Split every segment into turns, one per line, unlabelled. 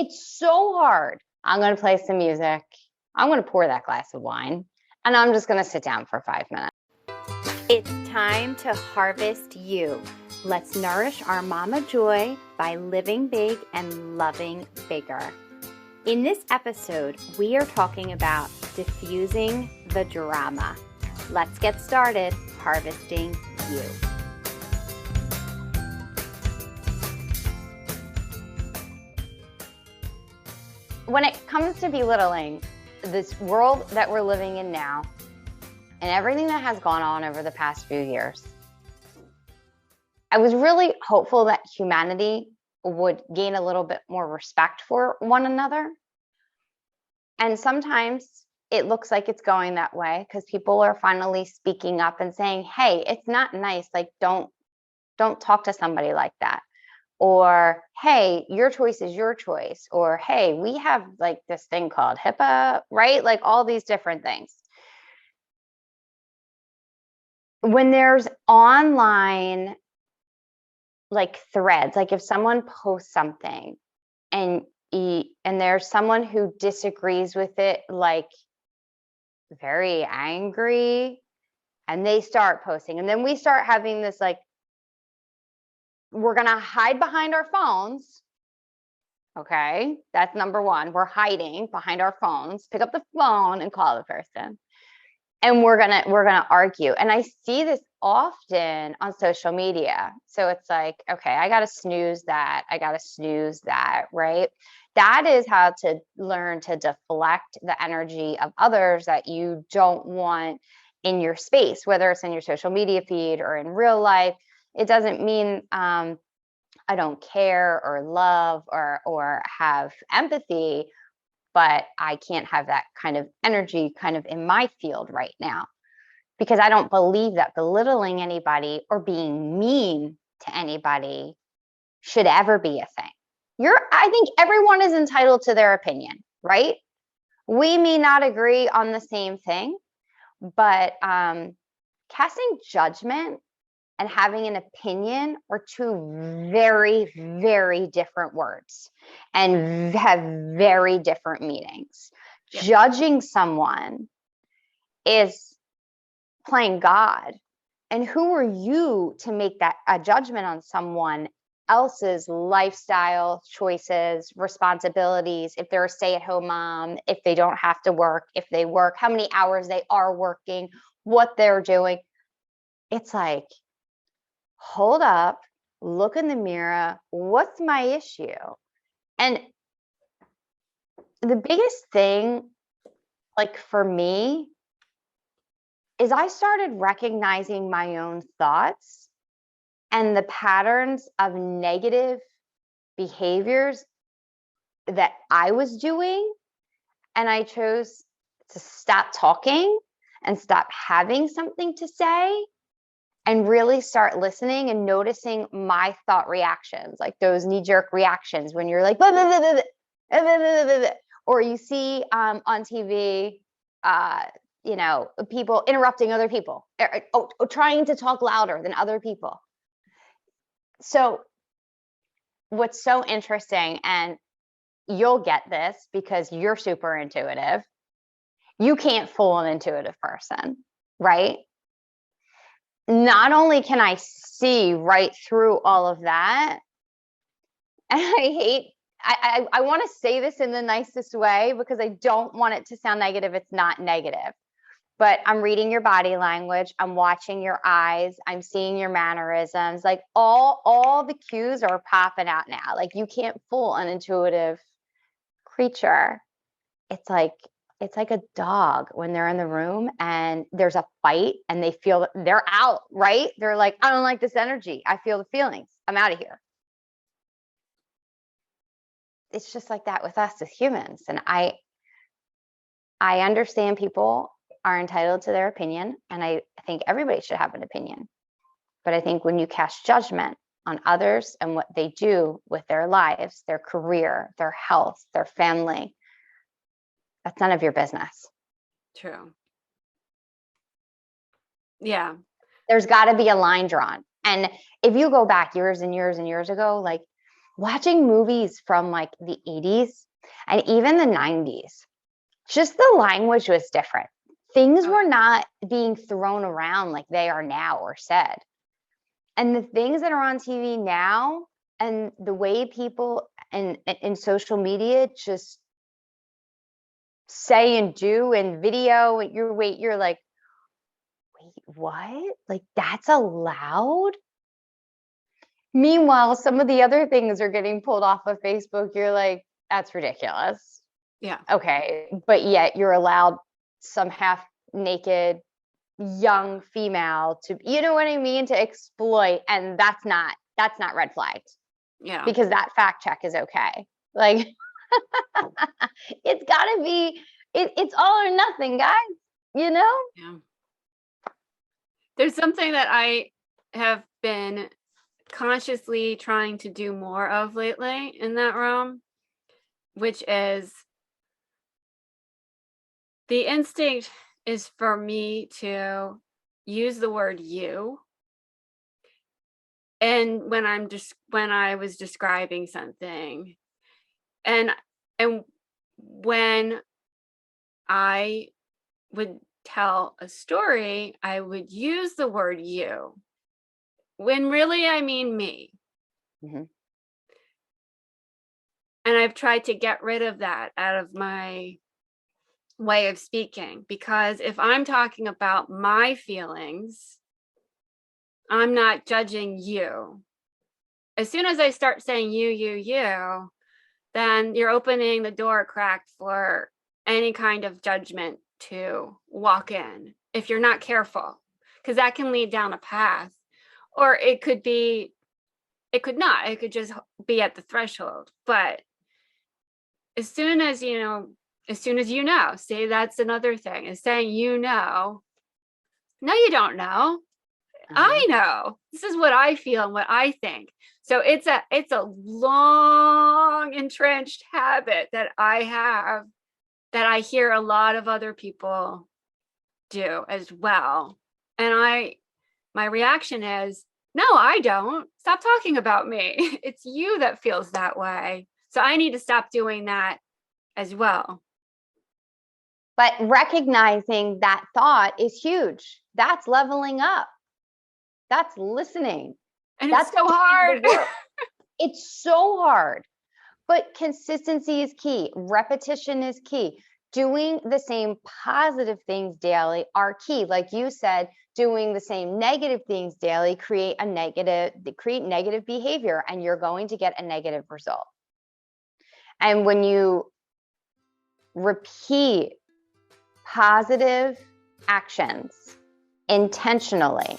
It's so hard. I'm going to play some music. I'm going to pour that glass of wine and I'm just going to sit down for 5 minutes.
It's time to harvest you. Let's nourish our mama joy by living big and loving bigger. In this episode, we are talking about diffusing the drama. Let's get started harvesting you.
When it comes to belittling this world that we're living in now and everything that has gone on over the past few years, I was really hopeful that humanity would gain a little bit more respect for one another. And sometimes it looks like it's going that way because people are finally speaking up and saying, hey, it's not nice. Like, don't talk to somebody like that. Or, hey, your choice is your choice. Or, hey, we have like this thing called HIPAA, right? Like all these different things. When there's online like threads, like if someone posts something and there's someone who disagrees with it, like very angry, and they start posting, and then we start having this like, we're going to hide behind our phones. Okay. That's number one. We're hiding behind our phones, pick up the phone and call the person. And we're going to argue. And I see this often on social media. So it's like, okay, I got to snooze that. Right? That is how to learn to deflect the energy of others that you don't want in your space, whether it's in your social media feed or in real life. It doesn't mean I don't care or love or have empathy, but I can't have that kind of energy kind of in my field right now, because I don't believe that belittling anybody or being mean to anybody should ever be a thing. I think everyone is entitled to their opinion, right? We may not agree on the same thing, but casting judgment and having an opinion are two very, very different words and have very different meanings. Yep. Judging someone is playing God. And who are you to make that a judgment on someone else's lifestyle, choices, responsibilities, if they're a stay-at-home mom, if they don't have to work, if they work, how many hours they are working, what they're doing. It's like, hold up, look in the mirror. What's my issue? And the biggest thing, like for me, is I started recognizing my own thoughts and the patterns of negative behaviors that I was doing. And I chose to stop talking and stop having something to say and really start listening and noticing my thought reactions, like those knee-jerk reactions when you're like, blah, blah, blah, blah, blah, blah, blah, blah, blah. Or you see on TV, people interrupting other people, trying to talk louder than other people. So what's so interesting, and you'll get this because you're super intuitive, you can't fool an intuitive person, right? Not only can I see right through all of that, and I want to say this in the nicest way because I don't want it to sound negative. It's not negative, but I'm reading your body language. I'm watching your eyes. I'm seeing your mannerisms. Like all the cues are popping out now. Like you can't fool an intuitive creature. It's like a dog when they're in the room and there's a fight and they feel that they're out, right? They're like, I don't like this energy. I feel the feelings. I'm out of here. It's just like that with us as humans. And I understand people are entitled to their opinion. And I think everybody should have an opinion. But I think when you cast judgment on others and what they do with their lives, their career, their health, their family, that's none of your business.
True. Yeah.
There's got to be a line drawn. And if you go back years and years and years ago, like watching movies from like the 80s and even the 90s, just the language was different. Things were not being thrown around like they are now or said. And the things that are on TV now and the way people in social media just say and do and video, you're like, wait, what? Like that's allowed? Meanwhile, some of the other things are getting pulled off of Facebook. You're like, that's ridiculous.
Yeah.
Okay. But yet you're allowed some half naked young female to, you know what I mean, to exploit. And that's not red flagged.
Yeah.
Because that fact check is okay. Like it's gotta be, it's all or nothing, guys, you know?
Yeah. There's something that I have been consciously trying to do more of lately in that realm, which is the instinct is for me to use the word you. And when I was describing something, and when I would tell a story, I would use the word you, when really I mean me.
Mm-hmm.
And I've tried to get rid of that out of my way of speaking, because if I'm talking about my feelings, I'm not judging you. As soon as I start saying you, then you're opening the door crack for any kind of judgment to walk in if you're not careful, because that can lead down a path. Or it could not, it could just be at the threshold. But as soon as you know, see, that's another thing, is saying, no, you don't know. I know. This is what I feel and what I think. So it's a long entrenched habit that I have, that I hear a lot of other people do as well. And my reaction is, no, I don't. Stop talking about me. It's you that feels that way. So I need to stop doing that as well.
But recognizing that thought is huge. That's leveling up. That's listening.
And
that's
it's so hard.
It's so hard. But consistency is key. Repetition is key. Doing the same positive things daily are key. Like you said, doing the same negative things daily create negative behavior, and you're going to get a negative result. And when you repeat positive actions intentionally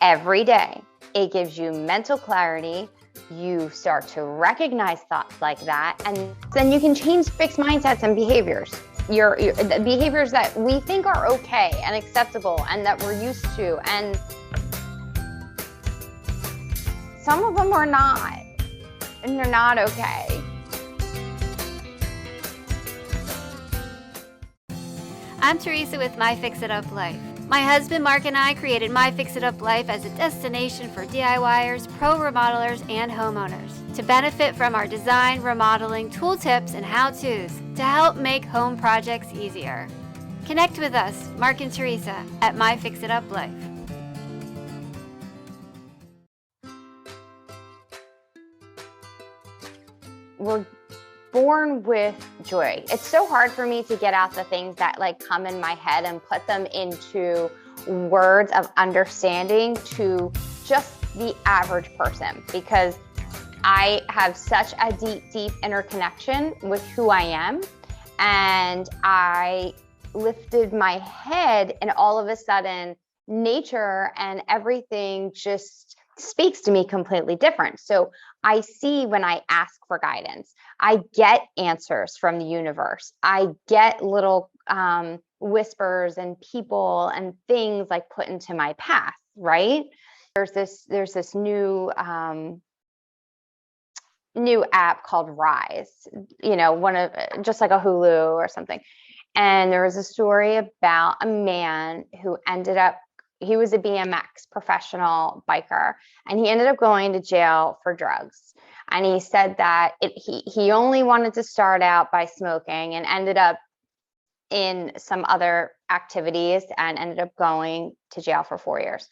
every day, it gives you mental clarity. You start to recognize thoughts like that, and then you can change fixed mindsets and behaviors. The behaviors that we think are okay and acceptable and that we're used to, and some of them are not, and they're not okay.
I'm Theresa with My Fix It Up Life. My husband Mark and I created My Fix It Up Life as a destination for DIYers, pro remodelers, and homeowners to benefit from our design, remodeling, tool tips, and how-tos to help make home projects easier. Connect with us, Mark and Theresa, at My Fix It Up Life.
We're born with joy. It's so hard for me to get out the things that like come in my head and put them into words of understanding to just the average person, because I have such a deep interconnection with who I am. And I lifted my head, and all of a sudden nature and everything just speaks to me completely different. So I see when I ask for guidance, I get answers from the universe. I get little whispers and people and things like put into my path, right? There's this new app called Rise, one of just like a Hulu or something. And there was a story about a man who he was a BMX professional biker, and he ended up going to jail for drugs. And he said that he only wanted to start out by smoking and ended up in some other activities and ended up going to jail for 4 years.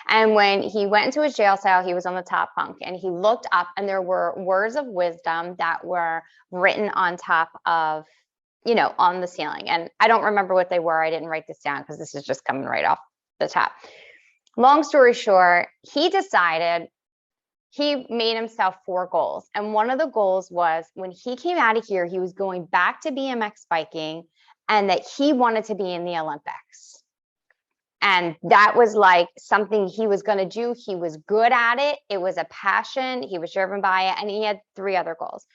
And when he went into his jail cell, he was on the top bunk and he looked up and there were words of wisdom that were written on top of, on the ceiling. And I don't remember what they were. I didn't write this down because this is just coming right off the top. Long story short, he made himself 4 goals. And one of the goals was when he came out of here, he was going back to BMX biking and that he wanted to be in the Olympics. And that was like something he was going to do. He was good at it. It was a passion. He was driven by it. And he had 3 other goals.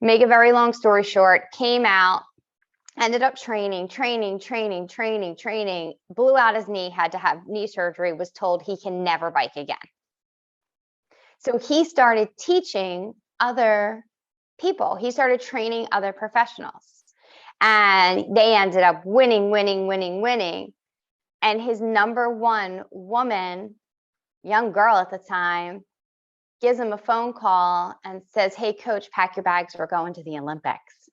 Make a very long story short, came out, ended up training, blew out his knee, had to have knee surgery, was told he can never bike again. So he started teaching other people. He started training other professionals. And they ended up winning. And his number 1 woman, young girl at the time, gives him a phone call and says, "Hey, coach, pack your bags. We're going to the Olympics."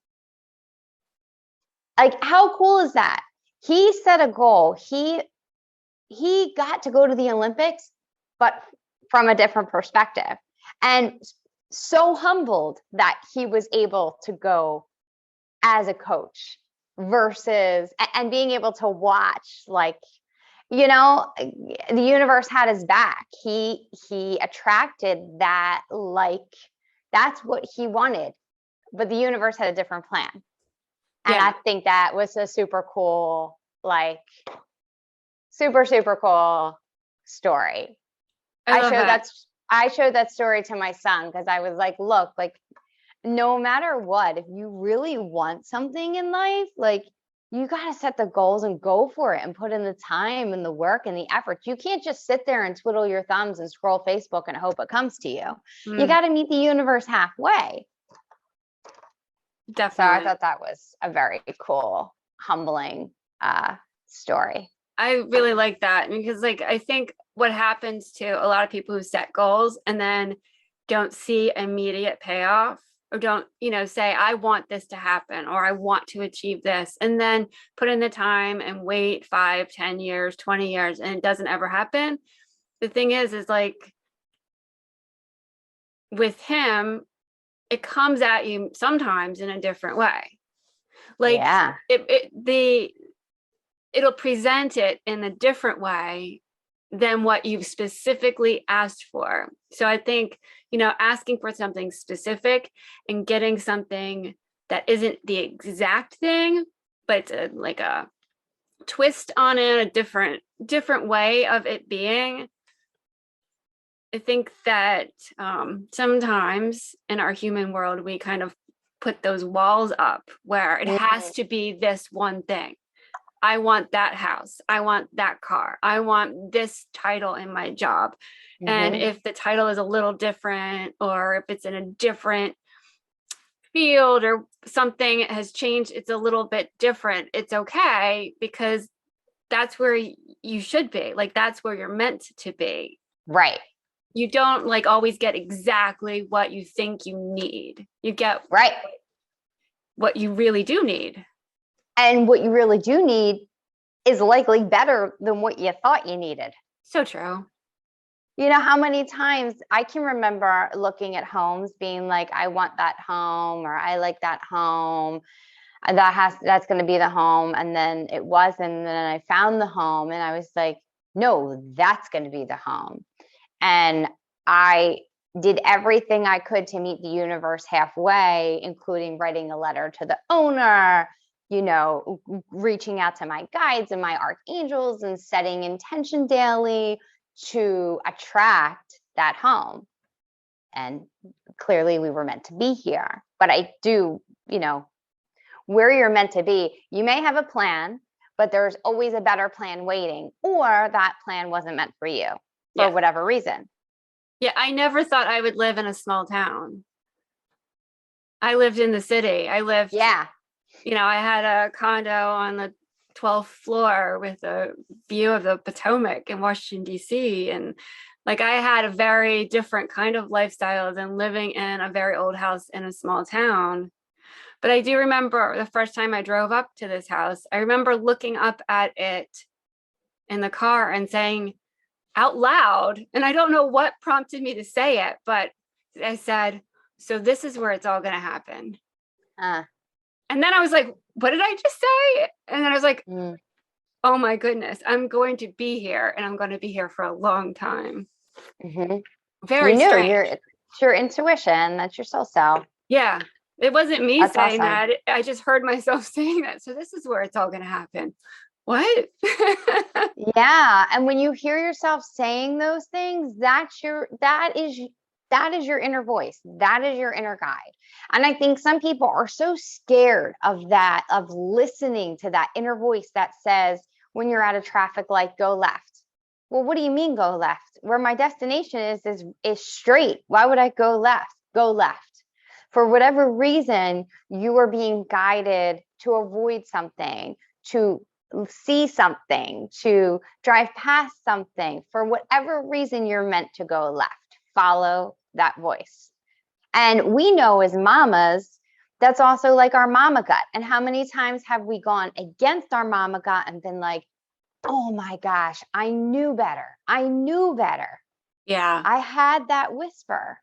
Like, how cool is that? He set a goal. He got to go to the Olympics, but from a different perspective. And so humbled that he was able to go as a coach versus and being able to watch, like, the universe had his back. He attracted that, like, that's what he wanted, but the universe had a different plan. And I think that was a super cool, like, super cool story. I showed that story to my son because I was like, look, like, no matter what, if you really want something in life, like, you got to set the goals and go for it and put in the time and the work and the effort. You can't just sit there and twiddle your thumbs and scroll Facebook and hope it comes to you. You got to meet the universe halfway.
Definitely.
So I thought that was a very cool, humbling story.
I really like that because, like, I think what happens to a lot of people who set goals and then don't see immediate payoff, or don't, say, I want this to happen, or I want to achieve this, and then put in the time and wait 5, 10 years, 20 years, and it doesn't ever happen. The thing is like, with him, it comes at you sometimes in a different way. Like, yeah. It'll present it in a different way than what you've specifically asked for. So I think, asking for something specific and getting something that isn't the exact thing, but it's like a twist on it, a different way of it being. I think that sometimes in our human world, we kind of put those walls up where it has to be this one thing. I want that house. I want that car. I want this title in my job. Mm-hmm. And if the title is a little different, or if it's in a different field or something has changed, it's a little bit different. It's okay, because that's where you should be. Like, that's where you're meant to be.
Right.
You don't like always get exactly what you think you need. You get what you really do need.
And what you really do need is likely better than what you thought you needed.
So true.
How many times I can remember looking at homes being like, I want that home, or I like that home. That's going to be the home. And then it wasn't. And then I found the home and I was like, no, that's going to be the home. And I did everything I could to meet the universe halfway, including writing a letter to the owner, reaching out to my guides and my archangels and setting intention daily to attract that home. And clearly we were meant to be here. But I do, where you're meant to be, you may have a plan, but there's always a better plan waiting, or that plan wasn't meant for you for whatever reason.
Yeah, I never thought I would live in a small town. I lived in the city. I had a condo on the 12th floor with a view of the Potomac in Washington, D.C. And Like I had a very different kind of lifestyle than living in a very old house in a small town. But I do remember the first time I drove up to this house, I remember looking up at it in the car and saying out loud, and I don't know what prompted me to say it, but I said, so this is where it's all going to happen.
Uh,
And then I was like, what did I just say? And then I was like,
mm,
oh my goodness, I'm going to be here and I'm going to be here for a long time.
mm-hmm.
Very strange.
It's your intuition. That's your soul self.
Yeah. It wasn't me
That's
saying
awesome.
that. I just heard myself saying that. So this is where it's all going to happen. What?
Yeah. And when you hear yourself saying those things, that is your inner voice. That is your inner guide. And I think some people are so scared of that, of listening to that inner voice that says, when you're at a traffic light, go left. Well, what do you mean go left? Where my destination is straight. Why would I go left? Go left. For whatever reason, you are being guided to avoid something, to see something, to drive past something. For whatever reason, you're meant to go left. Follow that voice. And we know as mamas, that's also like our mama gut. And how many times have we gone against our mama gut and been like, oh my gosh, I knew better. I knew better.
Yeah.
I had that whisper.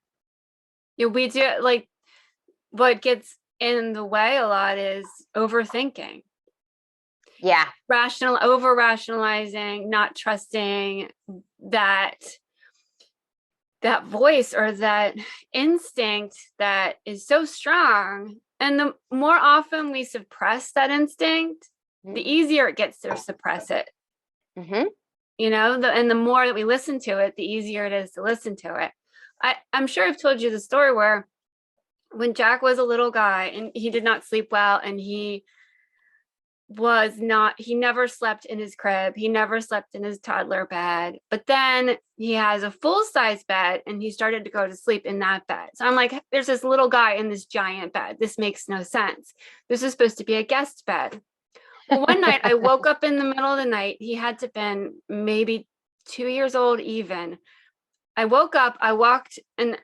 Yeah, we do. Like what gets in the way a lot is overthinking.
Yeah.
Over rationalizing, not trusting that voice or that instinct that is so strong. And the more often we suppress that instinct, the easier it gets to suppress it.
Mm-hmm.
And the more that we listen to it, the easier it is to listen to it. I'm sure I've told you the story where when Jack was a little guy and he did not sleep well, and he never slept in his crib. He never slept in his toddler bed. But then he has a full-size bed and he started to go to sleep in that bed. So I'm like, there's this little guy in this giant bed. This makes no sense. This is supposed to be a guest bed. Well, one night I woke up in the middle of the night. He had to have been maybe 2 years old even. I woke up, I walked, and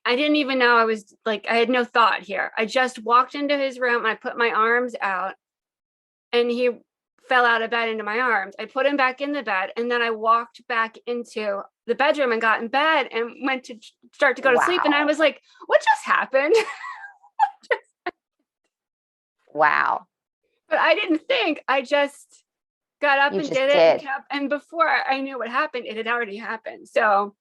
I didn't even know I was like, I had no thought here. I just walked into his room. I put my arms out and he fell out of bed into my arms. I put him back in the bed, and then I walked back into the bedroom and got in bed and went to start to go to sleep. And I was like, what just happened?
Wow.
But I didn't think. I just got up and did it. And before I knew what happened, it had already happened. So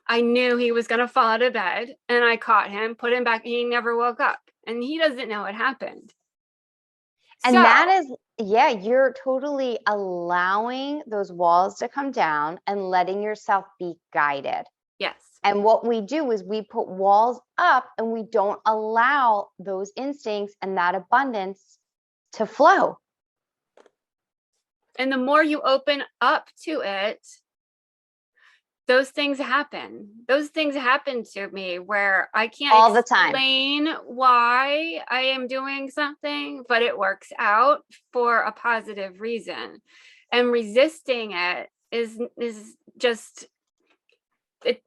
I knew he was going to fall out of bed, and I caught him, put him back, and he never woke up. And he doesn't know what happened.
And that is, yeah, you're totally allowing those walls to come down and letting yourself be guided.
Yes.
And what we do is we put walls up and we don't allow those instincts and that abundance to flow.
And the more you open up to it, those things happen. Those things happen to me where I can't
all the time
explain why I am doing something, but it works out for a positive reason. And resisting it is just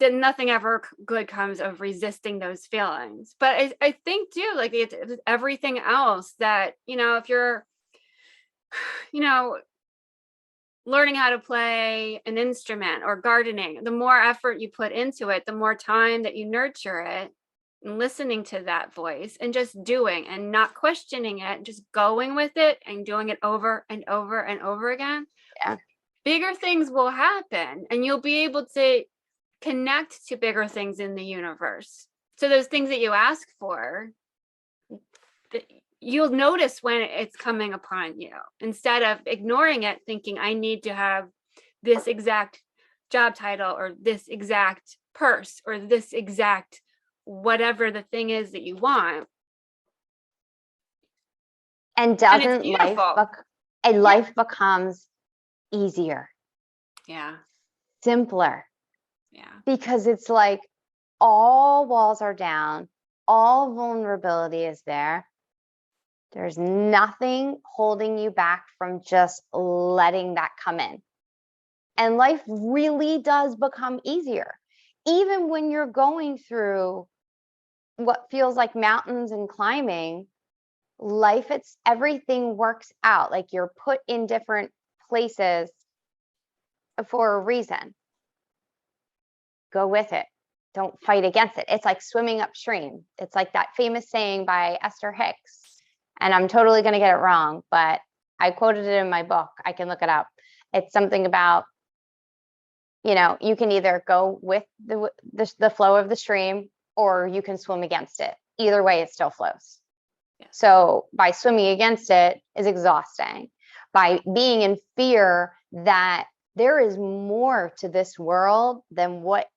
nothing ever good comes of resisting those feelings. But I think too, like it's everything else that, if you're, learning how to play an instrument or gardening, the more effort you put into it, the more time that you nurture it and listening to that voice and just doing and not questioning it, just going with it and doing it over and over and over again.
Yeah.
Bigger things will happen and you'll be able to connect to bigger things in the universe. So those things that you ask for, you'll notice when it's coming upon you instead of ignoring it, thinking I need to have this exact job title or this exact purse or this exact whatever the thing is that you want.
And doesn't life becomes easier?
Yeah.
Simpler.
Yeah.
Because it's like all walls are down, all vulnerability is there. There's nothing holding you back from just letting that come in. And life really does become easier. Even when you're going through what feels like mountains and climbing, everything works out. Like you're put in different places for a reason. Go with it. Don't fight against it. It's like swimming upstream. It's like that famous saying by Esther Hicks. And I'm totally going to get it wrong, but I quoted it in my book. I can look it up. It's something about, you can either go with the flow of the stream, or you can swim against it. Either way, it still flows.
Yeah.
So by swimming against it is exhausting. By being in fear that there is more to this world than what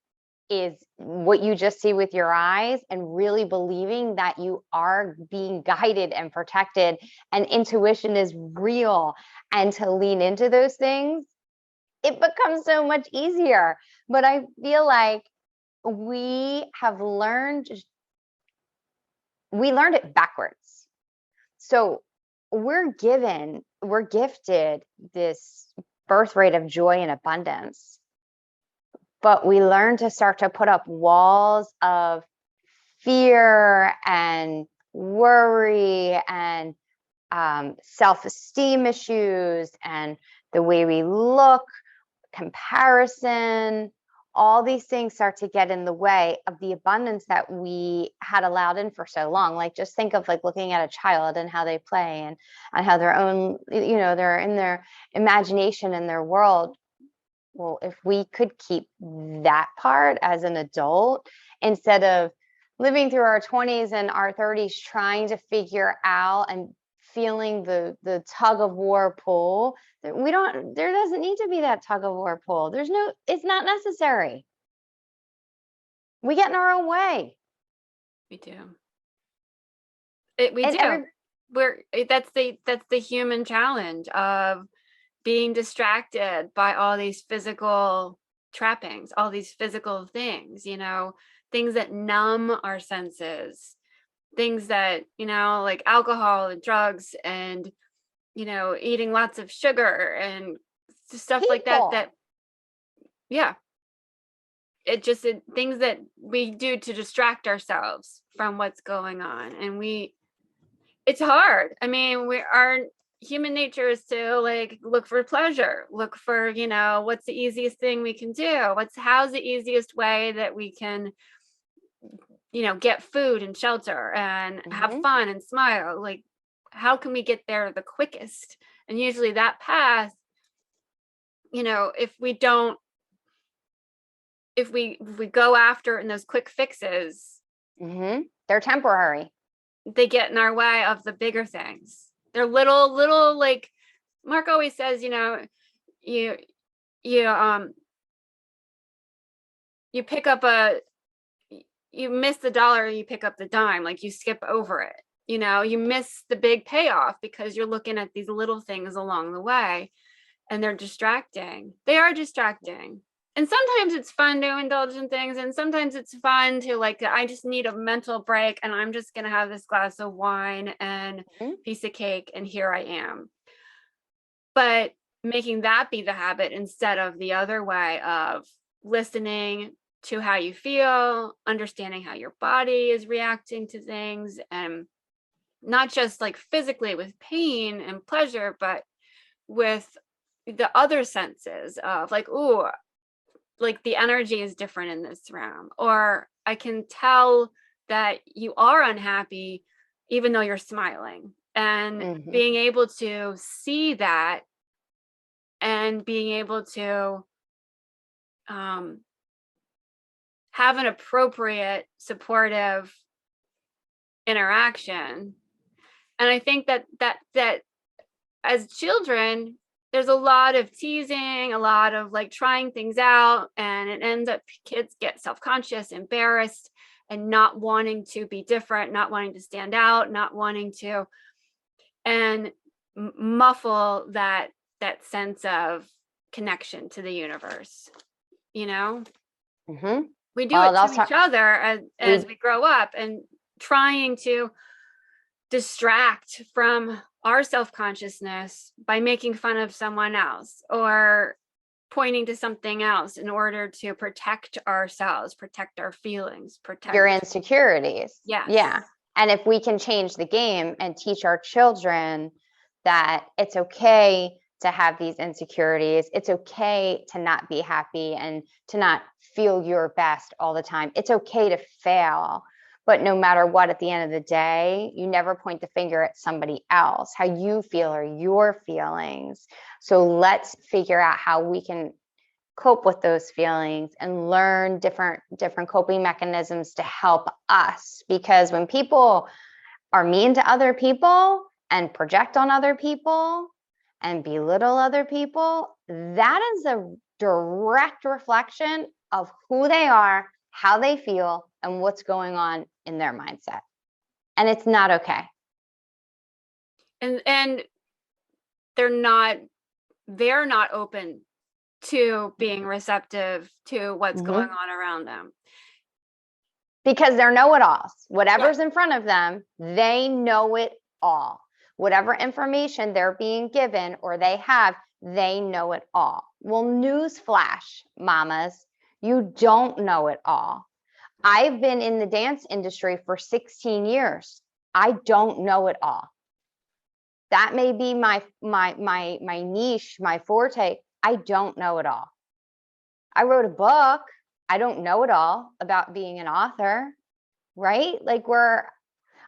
you just see with your eyes, and really believing that you are being guided and protected and intuition is real, and to lean into those things, it becomes so much easier. But I feel like we learned it backwards. So we're gifted this birthright of joy and abundance, but we learn to start to put up walls of fear and worry and self-esteem issues, and the way we look, comparison, all these things start to get in the way of the abundance that we had allowed in for so long. Like, just think of like looking at a child and how they play, and how their own, they're in their imagination and their world. Well, if we could keep that part as an adult, instead of living through our 20s and our 30s trying to figure out and feeling the tug of war pull, there doesn't need to be that tug of war pull. It's not necessary. We get in our own way.
We do. We do. That's the human challenge of being distracted by all these physical trappings, all these physical things, things that numb our senses, things that, like alcohol and drugs and, eating lots of sugar and stuff like that, yeah. Things that we do to distract ourselves from what's going on. And it's hard. I mean, our human nature is to like look for pleasure, look for, what's the easiest thing we can do? How's the easiest way that we can, get food and shelter and have fun and smile? Like, how can we get there the quickest? And usually that path, if we go after in those quick fixes,
they're temporary.
They get in our way of the bigger things. They're little like Mark always says, you pick up you miss the dollar, you pick up the dime, like you skip over it. You miss the big payoff because you're looking at these little things along the way, and they're distracting. They are distracting. And sometimes it's fun to indulge in things, and sometimes it's fun to I just need a mental break, and I'm just going to have this glass of wine and piece of cake, and here I am. But making that be the habit instead of the other way of listening to how you feel, understanding how your body is reacting to things, and not just like physically with pain and pleasure, but with the other senses of like, ooh, like the energy is different in this room, or I can tell that you are unhappy even though you're smiling, and being able to see that and being able to have an appropriate supportive interaction. And I think that as children, there's a lot of teasing, a lot of like trying things out, and it ends up kids get self-conscious, embarrassed, and not wanting to be different, not wanting to stand out, not wanting to, and muffle that sense of connection to the universe. We do it to each other as we grow up, and trying to distract from our self-consciousness by making fun of someone else, or pointing to something else in order to protect ourselves, protect our feelings, protect
your insecurities.
Yes.
Yeah. And if we can change the game and teach our children that it's okay to have these insecurities, it's okay to not be happy and to not feel your best all the time. It's okay to fail. But no matter what, at the end of the day, you never point the finger at somebody else. How you feel are your feelings. So let's figure out how we can cope with those feelings and learn different coping mechanisms to help us. Because when people are mean to other people and project on other people and belittle other people, that is a direct reflection of who they are, how they feel, and what's going on in their mindset. And it's not okay.
And they're not open to being receptive to what's going on around them.
Because they're know-it-alls. Whatever's in front of them, they know it all. Whatever information they're being given or they have, they know it all. Well, newsflash, mamas, you don't know it all. I've been in the dance industry for 16 years. I don't know it all. That may be my niche, my forte. I don't know it all. I wrote a book. I don't know it all about being an author, right? Like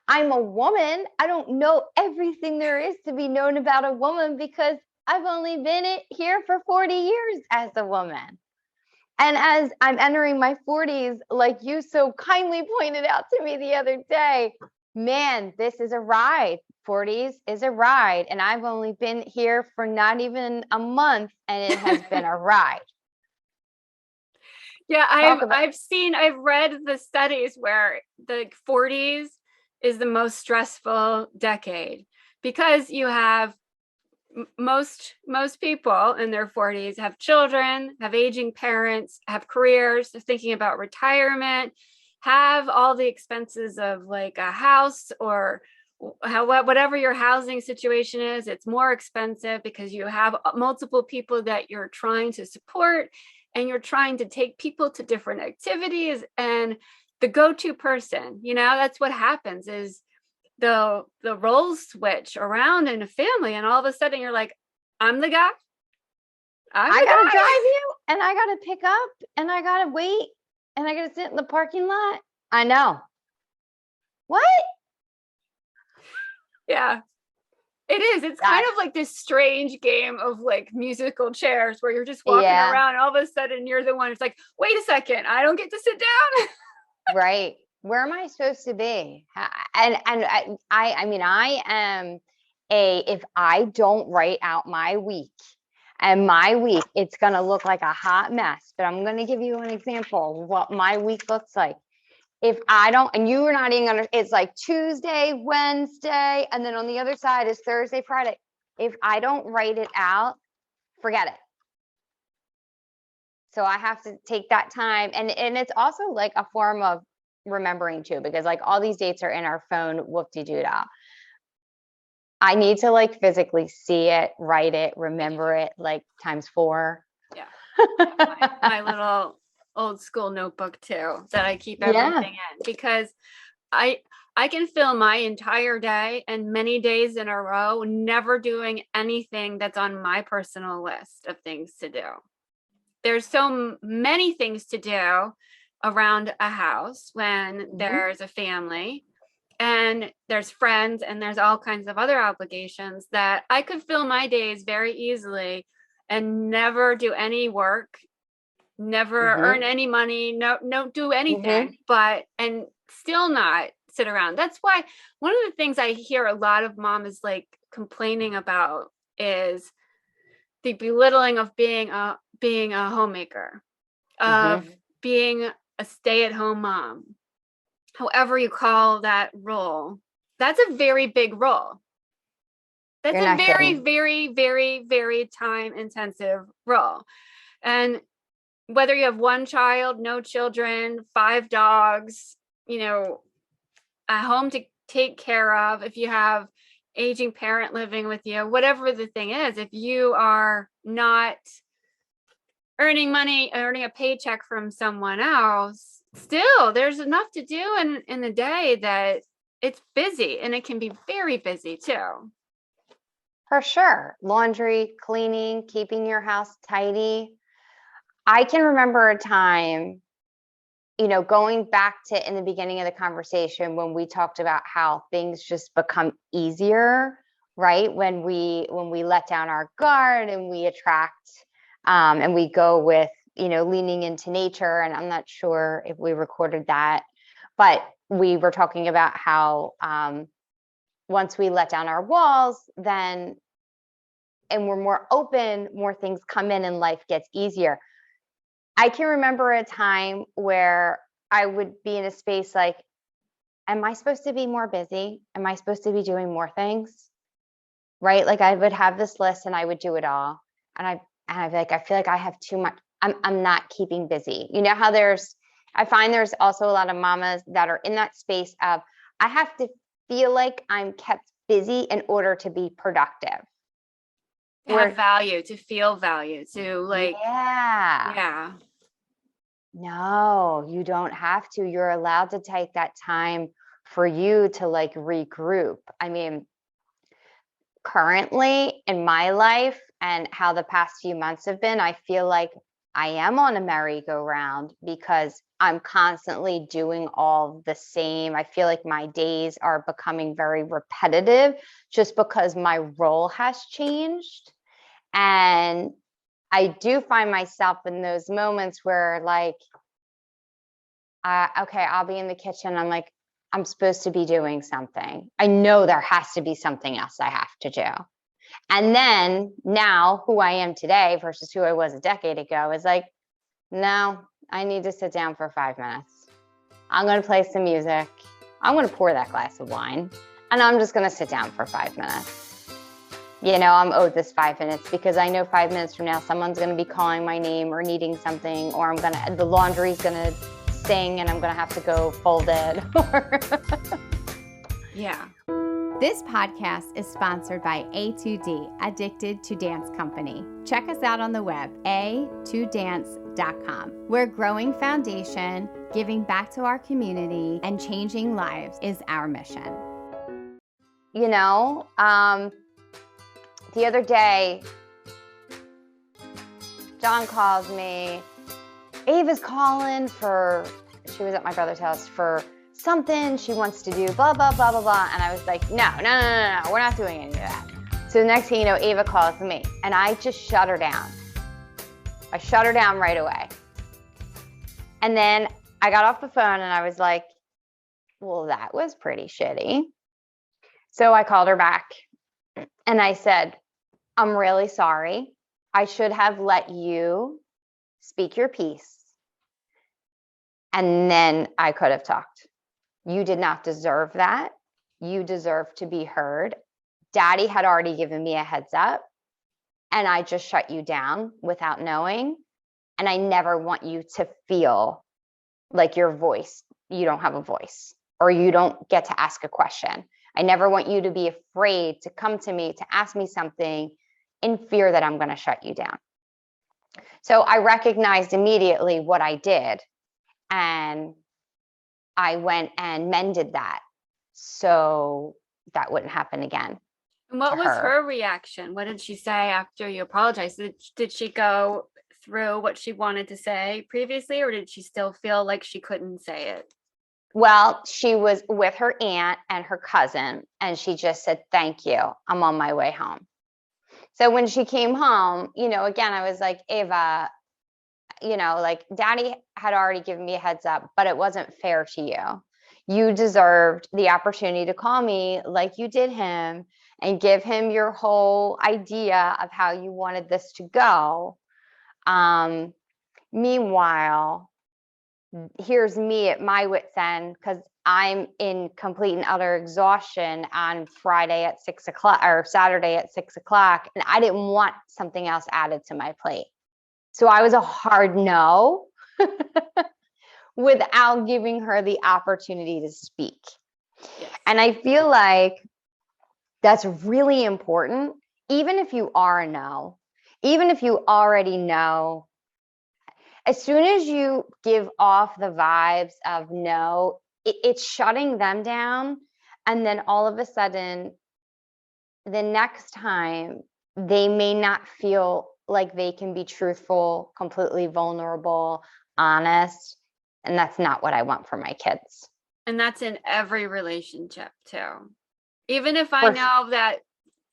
I'm a woman. I don't know everything there is to be known about a woman because I've only been here for 40 years as a woman. And as I'm entering my 40s, like you so kindly pointed out to me the other day, man, this is a ride. 40s is a ride. And I've only been here for not even a month, and it has been a ride.
Yeah, I've read the studies where the 40s is the most stressful decade because you have most people in their 40s have children, have aging parents, have careers, they're thinking about retirement, have all the expenses of like a house or whatever your housing situation is. It's more expensive because you have multiple people that you're trying to support and you're trying to take people to different activities, and the go-to person, that's what happens is the roles switch around in a family, and all of a sudden you're like, I'm the guy.
I gotta drive you, and I gotta pick up, and I gotta wait, and I gotta sit in the parking lot. I know. What?
Yeah, it is. It's kind of like this strange game of like musical chairs where you're just walking around, and all of a sudden you're the one who's like, wait a second, I don't get to sit down.
Right. Where am I supposed to be? And I mean, I am if I don't write out my week, and my week, it's going to look like a hot mess, but I'm going to give you an example of what my week looks like. If I don't, and you are not even it's like Tuesday, Wednesday, and then on the other side is Thursday, Friday. If I don't write it out, forget it. So I have to take that time. And it's also like a form of remembering too, because like all these dates are in our phone, whoop-de-doo-dah. I need to like physically see it, write it, remember it, like times 4.
Yeah. my little old school notebook too, that I keep everything in, because I can fill my entire day and many days in a row never doing anything that's on my personal list of things to do. There's so many things to do around a house when there's a family and there's friends and there's all kinds of other obligations that I could fill my days very easily and never do any work, never earn any money, no do anything, and still not sit around. That's why one of the things I hear a lot of moms like complaining about is the belittling of being a homemaker, of being a stay-at-home mom, however you call that role. That's a very big role. That's a very, very, very, very time-intensive role. And whether you have one child, no children, 5 dogs, a home to take care of, if you have aging parent living with you, whatever the thing is, if you are not earning money, earning a paycheck from someone else, still there's enough to do in the day that it's busy, and it can be very busy too.
For sure. Laundry, cleaning, keeping your house tidy. I can remember a time, going back to in the beginning of the conversation when we talked about how things just become easier, right? When we let down our guard and we attract and we go with, leaning into nature. And I'm not sure if we recorded that, but we were talking about how once we let down our walls, then and we're more open, more things come in and life gets easier. I can remember a time where I would be in a space like, am I supposed to be more busy? Am I supposed to be doing more things? Right? Like I would have this list and I would do it all. And I feel like I have too much. I'm not keeping busy. You know how I find there's also a lot of mamas that are in that space of, I have to feel like I'm kept busy in order to be productive.
To have value, to feel value, to like,
yeah. No, you don't have to. You're allowed to take that time for you to like regroup. I mean, currently in my life and how the past few months have been, I feel like I am on a merry-go-round because I'm constantly doing all the same. I feel like my days are becoming very repetitive just because my role has changed. And I do find myself in those moments where like, okay, I'll be in the kitchen. I'm like, I'm supposed to be doing something. I know there has to be something else I have to do. And then now who I am today versus who I was a decade ago is like, no, I need to sit down for 5 minutes. I'm going to play some music. I'm going to pour that glass of wine and I'm just going to sit down for 5 minutes. I'm owed this 5 minutes because I know 5 minutes from now, someone's going to be calling my name or needing something, or the laundry's going to sing and I'm going to have to go fold it.
Yeah.
This podcast is sponsored by A2D, Addicted to Dance Company. Check us out on the web, a2dance.com. We're growing foundation, giving back to our community, and changing lives is our mission.
The other day, John calls me. Ava's calling she was at my brother's house for something she wants to do, blah, blah, blah, blah, blah. And I was like, no, we're not doing any of that. So the next thing you know, Ava calls me and I just shut her down. I shut her down right away. And then I got off the phone and I was like, well, that was pretty shitty. So I called her back and I said, I'm really sorry. I should have let you speak your piece. And then I could have talked. You did not deserve that. You deserve to be heard. Daddy had already given me a heads up and I just shut you down without knowing. And I never want you to feel like you don't have a voice or you don't get to ask a question. I never want you to be afraid to come to me to ask me something in fear that I'm going to shut you down. So I recognized immediately what I did and I went and mended that so that wouldn't happen again.
And what was her reaction? What did she say after you apologized? Did she go through what she wanted to say previously, or did she still feel like she couldn't say it?
Well, she was with her aunt and her cousin, and she just said, thank you. I'm on my way home. So when she came home, again, I was like, Ava, like Daddy had already given me a heads up, but it wasn't fair to you. You deserved the opportunity to call me like you did him and give him your whole idea of how you wanted this to go. Meanwhile, here's me at my wit's end because I'm in complete and utter exhaustion on Friday at 6 o'clock or Saturday at 6 o'clock. And I didn't want something else added to my plate. So I was a hard no without giving her the opportunity to speak.
Yes.
And I feel like that's really important. Even if you are a no, even if you already know as soon as you give off the vibes of no, it's shutting them down. And then all of a sudden, the next time, they may not feel like they can be truthful, completely vulnerable, honest. And that's not what I want for my kids.
And that's in every relationship too. Even if I
For-
know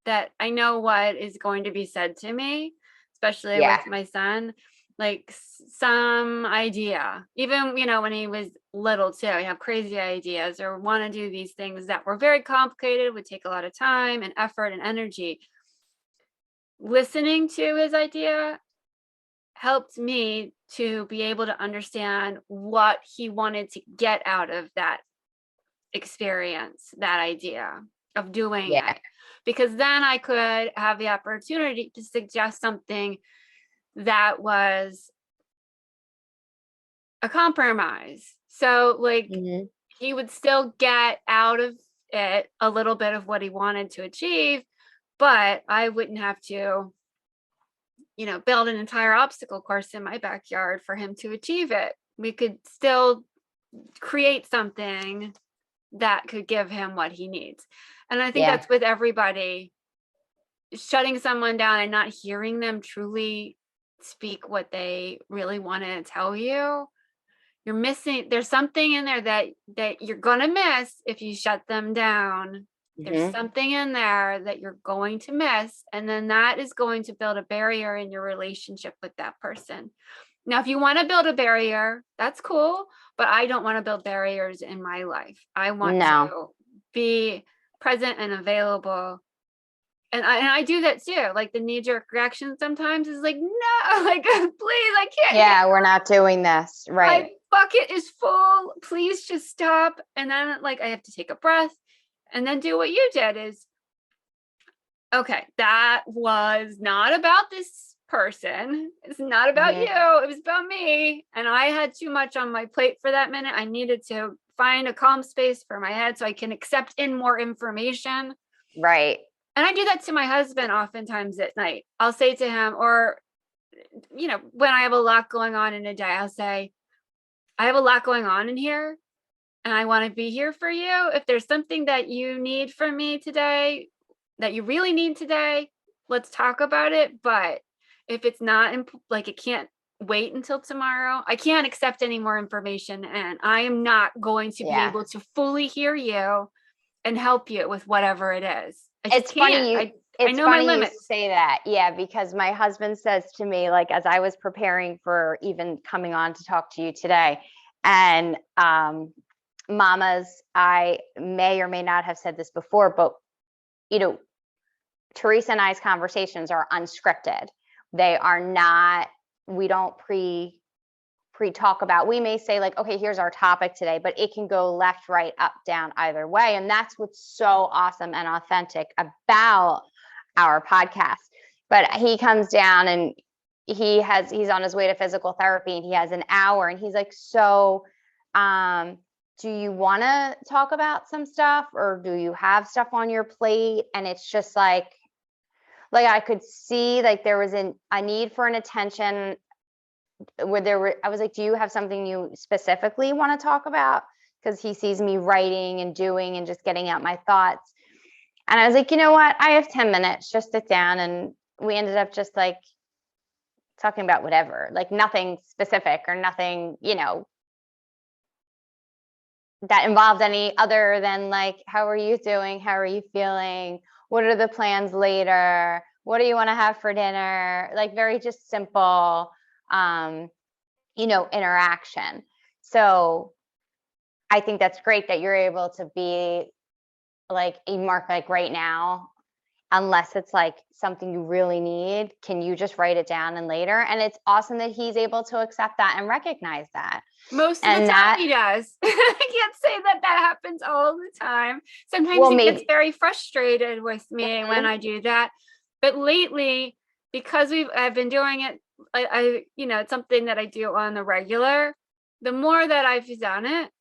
that I know what is going to be said to me, especially
Yeah.
with my son, like some idea, even, when he was little too, I have crazy ideas or want to do these things that were very complicated, would take a lot of time and effort and energy. Listening to his idea helped me to be able to understand what he wanted to get out of that experience, that idea of doing
Yeah.
it. Because then I could have the opportunity to suggest something that was a compromise. So like
Mhm.
he would still get out of it a little bit of what he wanted to achieve, but I wouldn't have to, build an entire obstacle course in my backyard for him to achieve it. We could still create something that could give him what he needs. And I think
Yeah.
that's with everybody. Shutting someone down and not hearing them truly speak what they really want to tell you, you're missing. There's something in there that you're gonna miss if you shut them down. There's
Mhm.
something in there that you're going to miss, and then that is going to build a barrier in your relationship with that person. Now, if you want to build a barrier, that's cool, but I don't want to build barriers in my life. I want
No.
to be present and available. And I do that too. Like the knee-jerk reaction sometimes is like, no, like, please, I can't.
Yeah, we're not doing this. Right.
My bucket is full. Please just stop. And then like I have to take a breath and then do what you did is, okay, that was not about this person. It's not about
Mhm.
you. It was about me. And I had too much on my plate for that minute. I needed to find a calm space for my head so I can accept in more information.
Right.
And I do that to my husband oftentimes at night. I'll say to him, or, when I have a lot going on in a day, I'll say, I have a lot going on in here and I want to be here for you. If there's something that you need from me today, that you really need today, let's talk about it. But if it's not like it can't wait until tomorrow, I can't accept any more information and I am not going to be
Yeah.
able to fully hear you and help you with whatever it is. I just
It's
can't.
funny you
I
it's
know my
funny you
limits.
say that. Yeah, because my husband says to me, like, as I was preparing for even coming on to talk to you today, and mamas, I may or may not have said this before, but Theresa and I's conversations are unscripted. They are not, we don't pre talk about. We may say like, okay, here's our topic today, but it can go left, right, up, down, either way. And that's what's so awesome and authentic about our podcast. But he comes down and he's on his way to physical therapy and he has an hour and he's like, so do you want to talk about some stuff or do you have stuff on your plate? And it's just like I could see like there was a need for an attention where I was like, do you have something you specifically want to talk about? Because he sees me writing and doing and just getting out my thoughts. And I was like, you know what? I have 10 minutes, just sit down. And we ended up just like talking about whatever, like nothing specific or nothing, that involved any other than like, how are you doing? How are you feeling? What are the plans later? What do you want to have for dinner? Like very just simple, interaction. So I think that's great that you're able to be like a mark like right now, unless it's like something you really need, can you just write it down and later? And it's awesome that he's able to accept that and recognize that.
Most of the time he does. I can't say that happens all the time. Sometimes he gets very frustrated with me when I do that. But lately, because I've been doing it, I it's something that I do on the regular. The more that I've done it,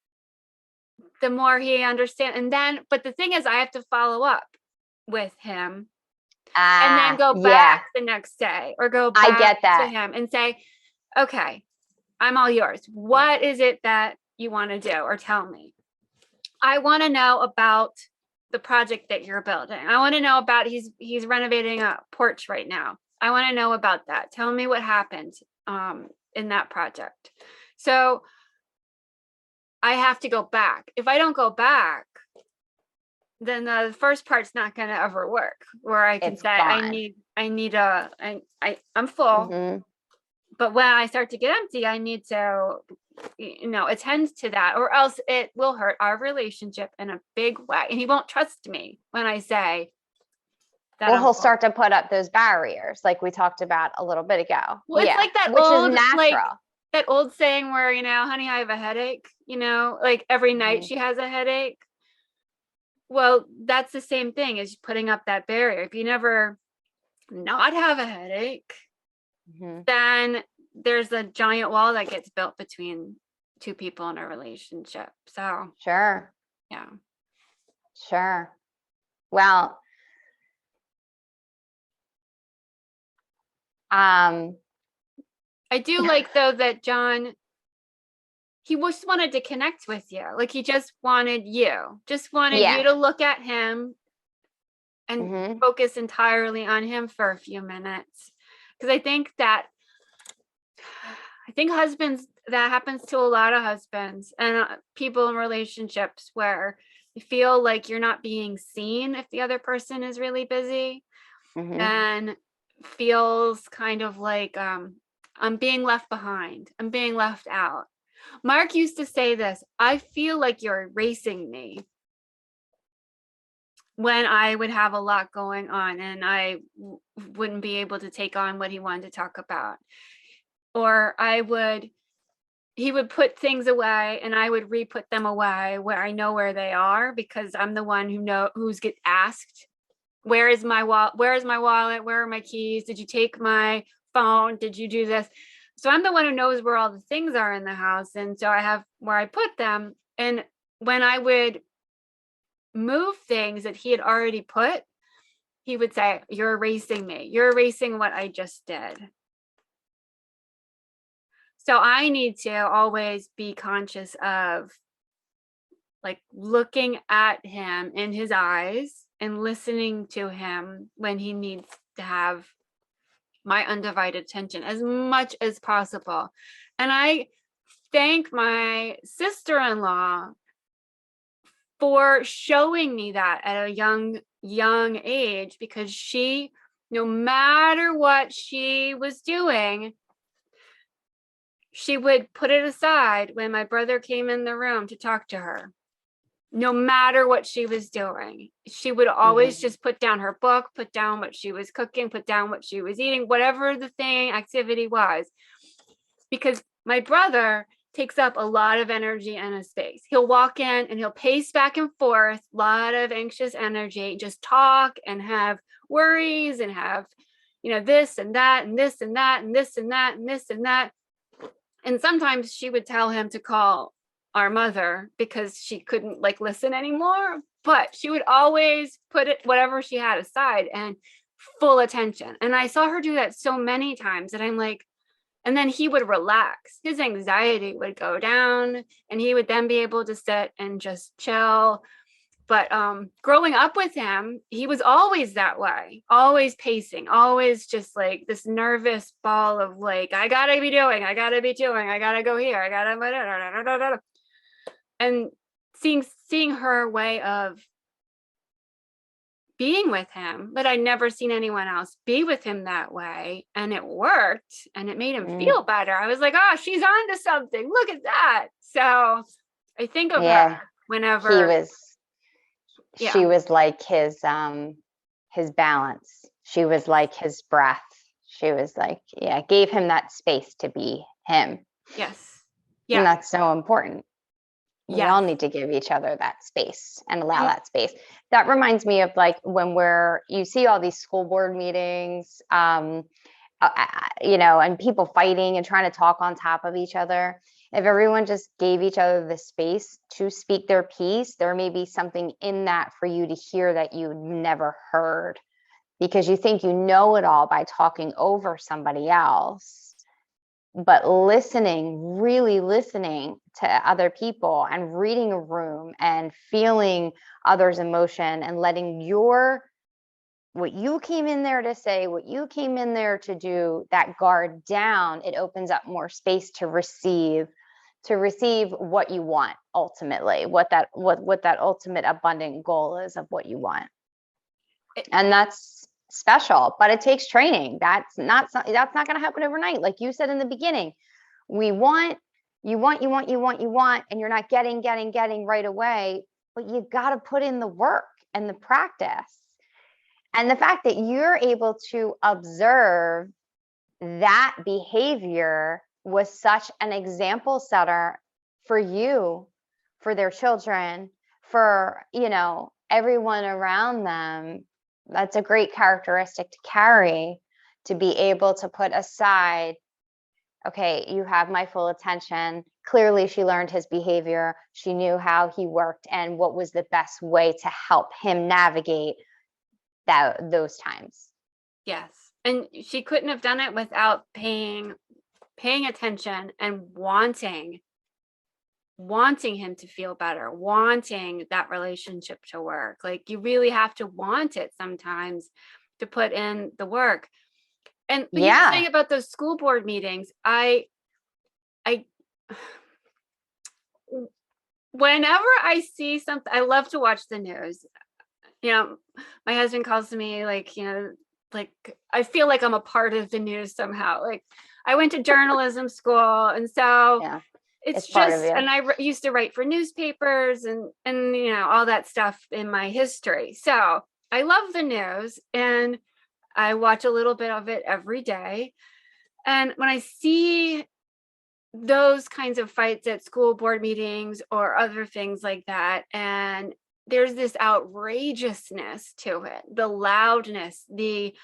the more he understands. And then, but the thing is, I have to follow up with him and then go back the next day or go back to him and say, okay, I'm all yours. What is it that you want to do, or tell me? I want to know about the project that you're building. I want to know about he's renovating a porch right now. I want to know about that. Tell me what happened in that project. So I have to go back. If I don't go back, then the first part's not going to ever work, where I can
It's
say,
gone.
I'm full.
Mm-hmm.
But when I start to get empty, I need to, attend to that, or else it will hurt our relationship in a big way. And he won't trust me when I say that.
Well,
I'm
he'll
full.
start to put up those barriers like we talked about a little bit ago.
Well, it's like that
which
old,
is natural.
that old saying where, honey, I have a headache, like every night she has a headache. Well, that's the same thing as putting up that barrier. If you never not have a headache, then there's a giant wall that gets built between two people in a relationship. So
Sure.
yeah.
Sure. Well,
I do like, though, that John, he just wanted to connect with you. Like, he just wanted you to look at him and focus entirely on him for a few minutes. Because I think husbands, that happens to a lot of husbands and people in relationships, where you feel like you're not being seen if the other person is really busy, and feels kind of like, I'm being left behind. I'm being left out. Mark used to say this: I feel like you're erasing me, when I would have a lot going on and I wouldn't be able to take on what he wanted to talk about. Or he would put things away and I would re-put them away where I know where they are, because I'm the one who's get asked, where is my wallet? Where is my wallet? Where are my keys? Did you take my phone? Did you do this? So I'm the one who knows where all the things are in the house. And so I have where I put them. And when I would move things that he had already put, he would say, you're erasing me. You're erasing what I just did. So I need to always be conscious of, like, looking at him in his eyes and listening to him when he needs to have my undivided attention as much as possible. And I thank my sister-in-law for showing me that at a young age, because she, no matter what she was doing, she would put it aside when my brother came in the room to talk to her. No matter what she was doing, she would always just put down her book, put down what she was cooking, put down what she was eating, whatever the activity was. Because my brother takes up a lot of energy and a space. He'll walk in and he'll pace back and forth, a lot of anxious energy, just talk and have worries and have, this and that and this and that and this and that and this and that. And sometimes she would tell him to call our mother because she couldn't listen anymore, but she would always put it, whatever she had aside, and full attention. And I saw her do that so many times that I'm like, and then he would relax. His anxiety would go down and he would then be able to sit and just chill. But growing up with him, he was always that way, always pacing, always just like this nervous ball of I gotta be doing, I gotta go here, I gotta, and seeing her way of being with him, but I'd never seen anyone else be with him that way. And it worked and it made him feel better. I was like, oh, she's onto something. Look at that. So I think of her whenever
she was like his balance. She was like his breath. She was like, gave him that space to be him.
Yes.
Yeah. And that's so important. We
Yes.
all need to give each other that space and allow that space. That reminds me of when you see all these school board meetings, and people fighting and trying to talk on top of each other. If everyone just gave each other the space to speak their piece, there may be something in that for you to hear that you never heard, because you think you know it all by talking over somebody else. but listening, really listening to other people and reading a room and feeling others' emotion and letting what you came in there to say, what you came in there to do, that guard down, it opens up more space to receive what you want ultimately, what that ultimate abundant goal is of what you want. And that's special, but it takes training. That's not going to happen overnight. Like you said in the beginning, you want, and you're not getting right away, but you got to put in the work and the practice. And the fact that you're able to observe that behavior was such an example setter for you, for their children, for, everyone around them. That's a great characteristic to carry, to be able to put aside, okay, you have my full attention. Clearly, she learned his behavior. She knew how he worked and what was the best way to help him navigate those times.
Yes. And she couldn't have done it without paying attention and wanting him to feel better, wanting that relationship to work. Like, you really have to want it sometimes to put in the work. And when you're saying about those school board meetings, I whenever I see something, I love to watch the news. My husband calls me like I feel like I'm a part of the news somehow. Like, I went to journalism school, and so it's just, and I used to write for newspapers and all that stuff in my history. So I love the news, and I watch a little bit of it every day. And when I see those kinds of fights at school board meetings or other things like that, and there's this outrageousness to it, the loudness, the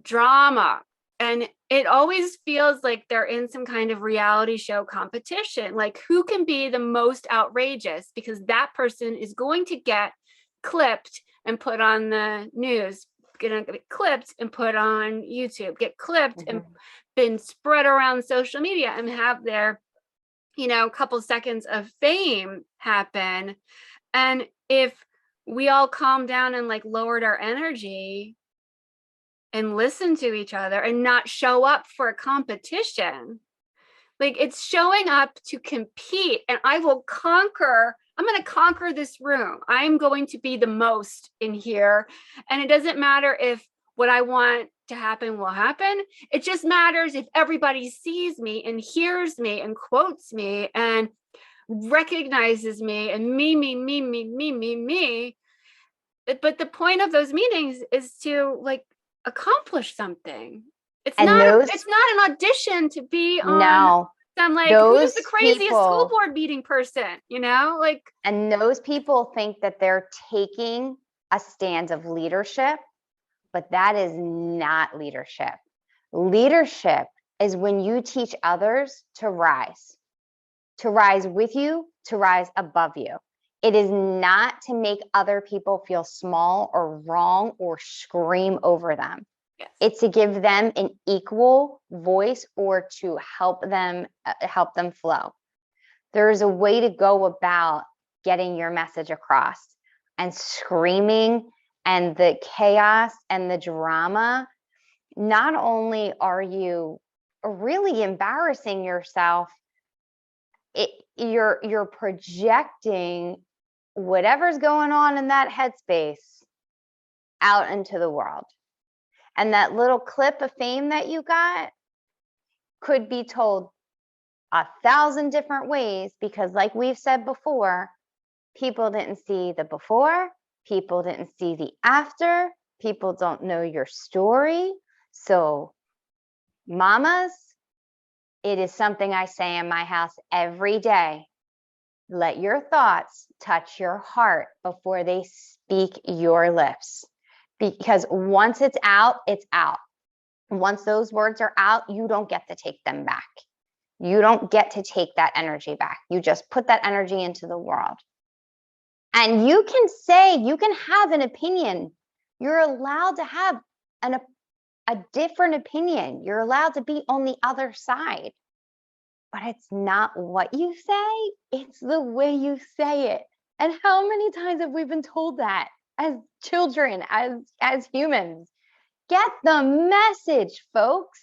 drama, and it always feels like they're in some kind of reality show competition, like who can be the most outrageous, because that person is going to get clipped and put on the news, get clipped and put on YouTube, get clipped and been spread around social media and have their couple seconds of fame happen. And if we all calm down and lowered our energy and listen to each other and not show up for a competition, it's showing up to compete, and I'm going to conquer this room. I'm going to be the most in here. And it doesn't matter if what I want to happen will happen. It just matters if everybody sees me and hears me and quotes me and recognizes me and me. But the point of those meetings is to accomplish something. It's not an audition to be on some who's the craziest school board meeting person,
and those people think that they're taking a stand of leadership, but that is not leadership. Leadership is when you teach others to rise with you, to rise above you. It is not to make other people feel small or wrong or scream over them.
Yes.
It's to give them an equal voice or to help them flow. There is a way to go about getting your message across, and screaming and the chaos and the drama. Not only are you really embarrassing yourself, you're projecting whatever's going on in that headspace out into the world. And that little clip of fame that you got could be told 1,000 different ways, because like we've said before, people didn't see the before, people didn't see the after, people don't know your story. So mamas, it is something I say in my house every day. Let your thoughts touch your heart before they speak your lips. Because once it's out, it's out. Once those words are out, you don't get to take them back. You don't get to take that energy back. You just put that energy into the world. And you can have an opinion. You're allowed to have a different opinion. You're allowed to be on the other side. but it's not what you say, it's the way you say it. And how many times have we been told that as children, as humans? Get the message, folks.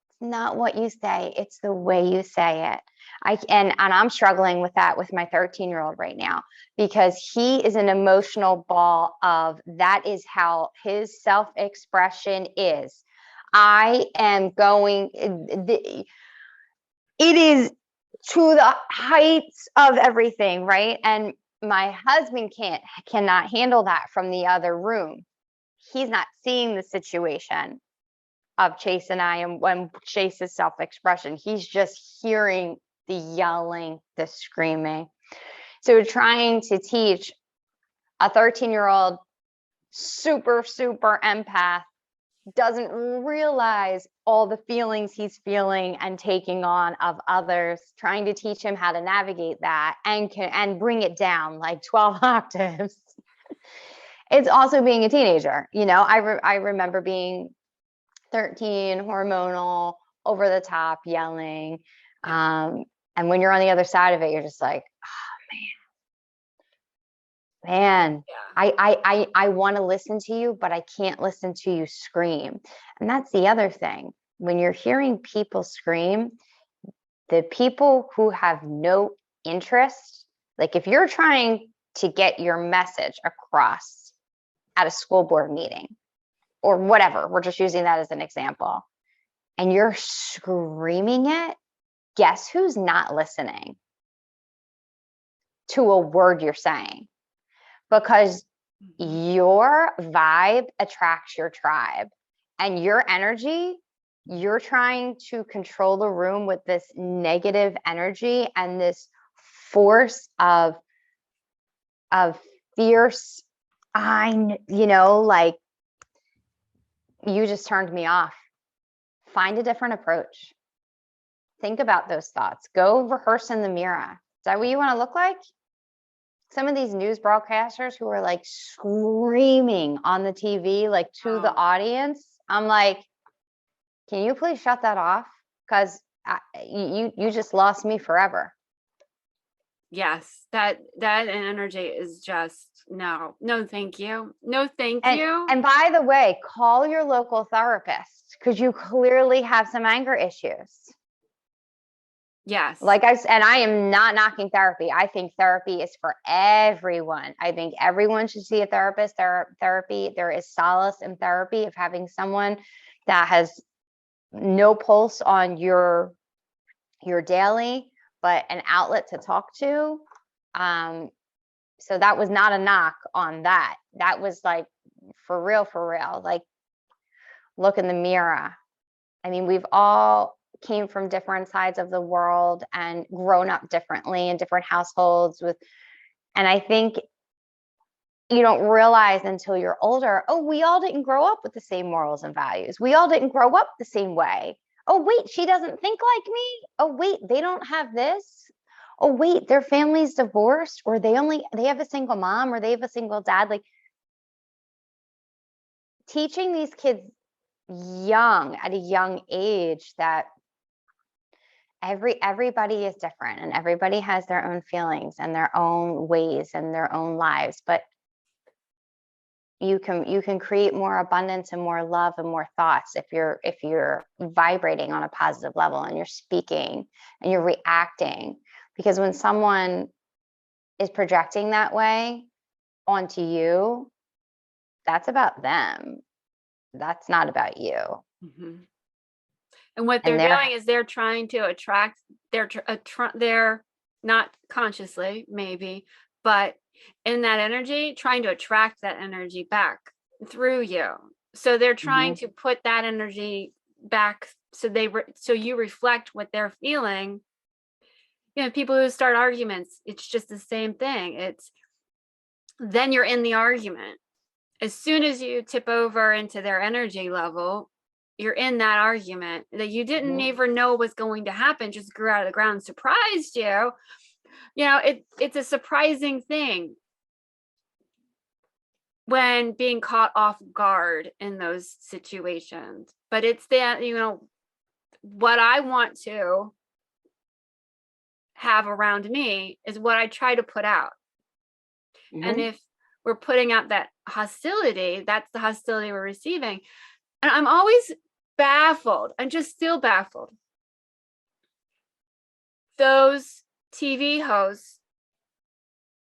It's not what you say, it's the way you say it. And I'm struggling with that with my 13-year-old right now, because he is an emotional ball of that is how his self-expression is. I am going, it is to the heights of everything, right? And my husband cannot handle that from the other room. He's not seeing the situation of Chase and I, and when Chase's self-expression, he's just hearing the yelling, the screaming. So trying to teach a 13-year-old super empath doesn't realize all the feelings he's feeling and taking on of others, trying to teach him how to navigate that and bring it down like 12 octaves. It's also being a teenager. I remember being 13, hormonal, over the top, yelling. And when you're on the other side of it, you're just like, oh man, I want to listen to you, but I can't listen to you scream. And that's the other thing. When you're hearing people scream, the people who have no interest, like if you're trying to get your message across at a school board meeting or whatever, we're just using that as an example, and you're screaming it, guess who's not listening to a word you're saying? Because your vibe attracts your tribe, and your energy, you're trying to control the room with this negative energy and this force of fierce, like, you just turned me off. Find a different approach. Think about those thoughts. Go rehearse in the mirror. Is that what you want to look like? Some of these news broadcasters who are like screaming on the TV, like to the audience, I'm like, can you please shut that off? Because you just lost me forever.
Yes, that energy is just no, thank you. No, thank you.
And by the way, call your local therapist, because you clearly have some anger issues.
Yes.
And I am not knocking therapy. I think therapy is for everyone. I think everyone should see a therapist. Therapy, there is solace in therapy of having someone that has no pulse on your daily, but an outlet to talk to. So that was not a knock on that. That was like for real. Like, look in the mirror. I mean, we've all came from different sides of the world and grown up differently in different households and I think you don't realize until you're older, oh, we all didn't grow up with the same morals and values. We all didn't grow up the same way. Oh, wait, she doesn't think like me. Oh, wait, they don't have this. Oh, wait, their family's divorced, or they have a single mom, or they have a single dad. Like, teaching these kids at a young age that everybody is different, and everybody has their own feelings and their own ways and their own lives, but you can create more abundance and more love and more thoughts if you're vibrating on a positive level, and you're speaking and you're reacting. Because when someone is projecting that way onto you, that's about them. That's not about you.
Mm-hmm. And what they're doing is they're trying to attract, they're not consciously maybe, but in that energy, trying to attract that energy back through you. So they're trying to put that energy back, so you reflect what they're feeling. People who start arguments, it's just the same thing. Then you're in the argument. As soon as you tip over into their energy level, you're in that argument that you didn't even know was going to happen, just grew out of the ground and surprised you. It's a surprising thing when being caught off guard in those situations. But it's that, what I want to have around me is what I try to put out. And if we're putting out that hostility, that's the hostility we're receiving. And I'm always baffled. I'm just still baffled. Those TV hosts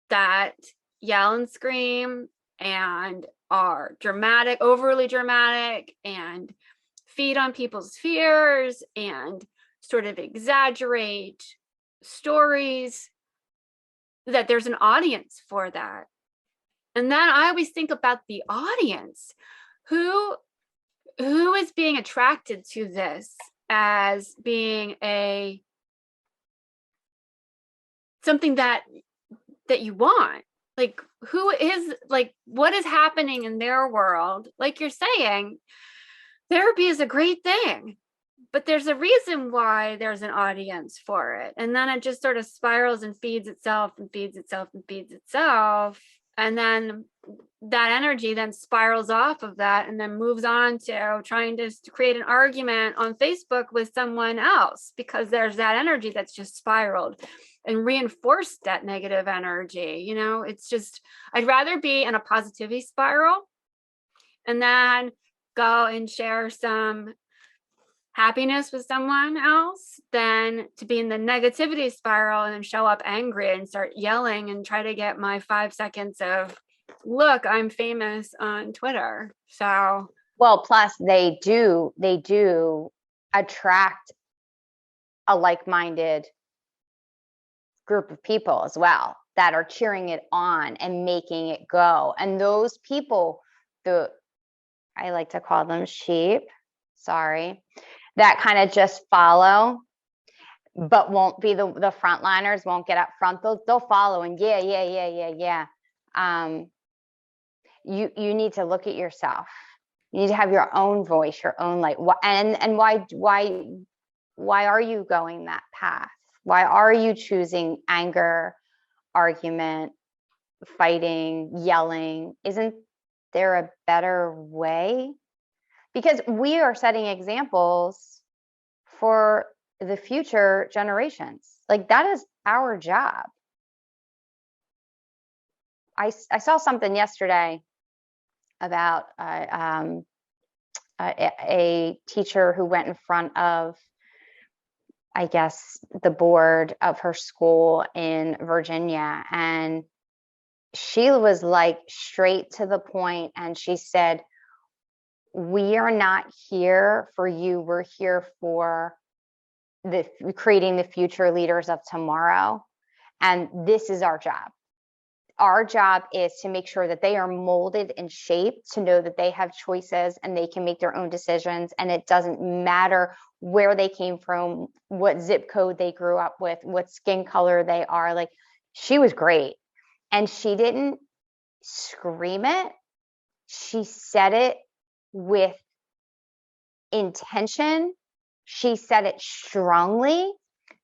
that yell and scream and are dramatic, overly dramatic, and feed on people's fears and sort of exaggerate stories, that there's an audience for that. And then I always think about the audience. Who is being attracted to this as being something that you want? Like, who is, like, what is happening in their world? Like you're saying, therapy is a great thing, but there's a reason why there's an audience for it. And then it just sort of spirals and feeds itself and feeds itself and feeds itself. And then that energy then spirals off of that and then moves on to trying to create an argument on Facebook with someone else, because there's that energy that's just spiraled and reinforced that negative energy. You know, it's just, I'd rather be in a positivity spiral and then go and share some happiness with someone else than to be in the negativity spiral and then show up angry and start yelling and try to get my 5 seconds of, look, I'm famous on Twitter. So,
well, plus they do attract a like-minded group of people as well that are cheering it on and making it go. And those people, I like to call them sheep, sorry, that kind of just follow, but won't be the frontliners, won't get up front. They'll follow and yeah. You need to look at yourself. You need to have your own voice, your own light. And why are you going that path? Why are you choosing anger, argument, fighting, yelling? Isn't there a better way? Because we are setting examples for the future generations. Like, that is our job. I saw something yesterday about a teacher who went in front of, I guess, the board of her school in Virginia. And she was like straight to the point. And she said, we are not here for you. We're here for creating the future leaders of tomorrow. And this is our job. Our job is to make sure that they are molded and shaped to know that they have choices and they can make their own decisions. And it doesn't matter where they came from, what zip code they grew up with, what skin color they are. Like, she was great. And she didn't scream it. She said it with intention. She said it strongly.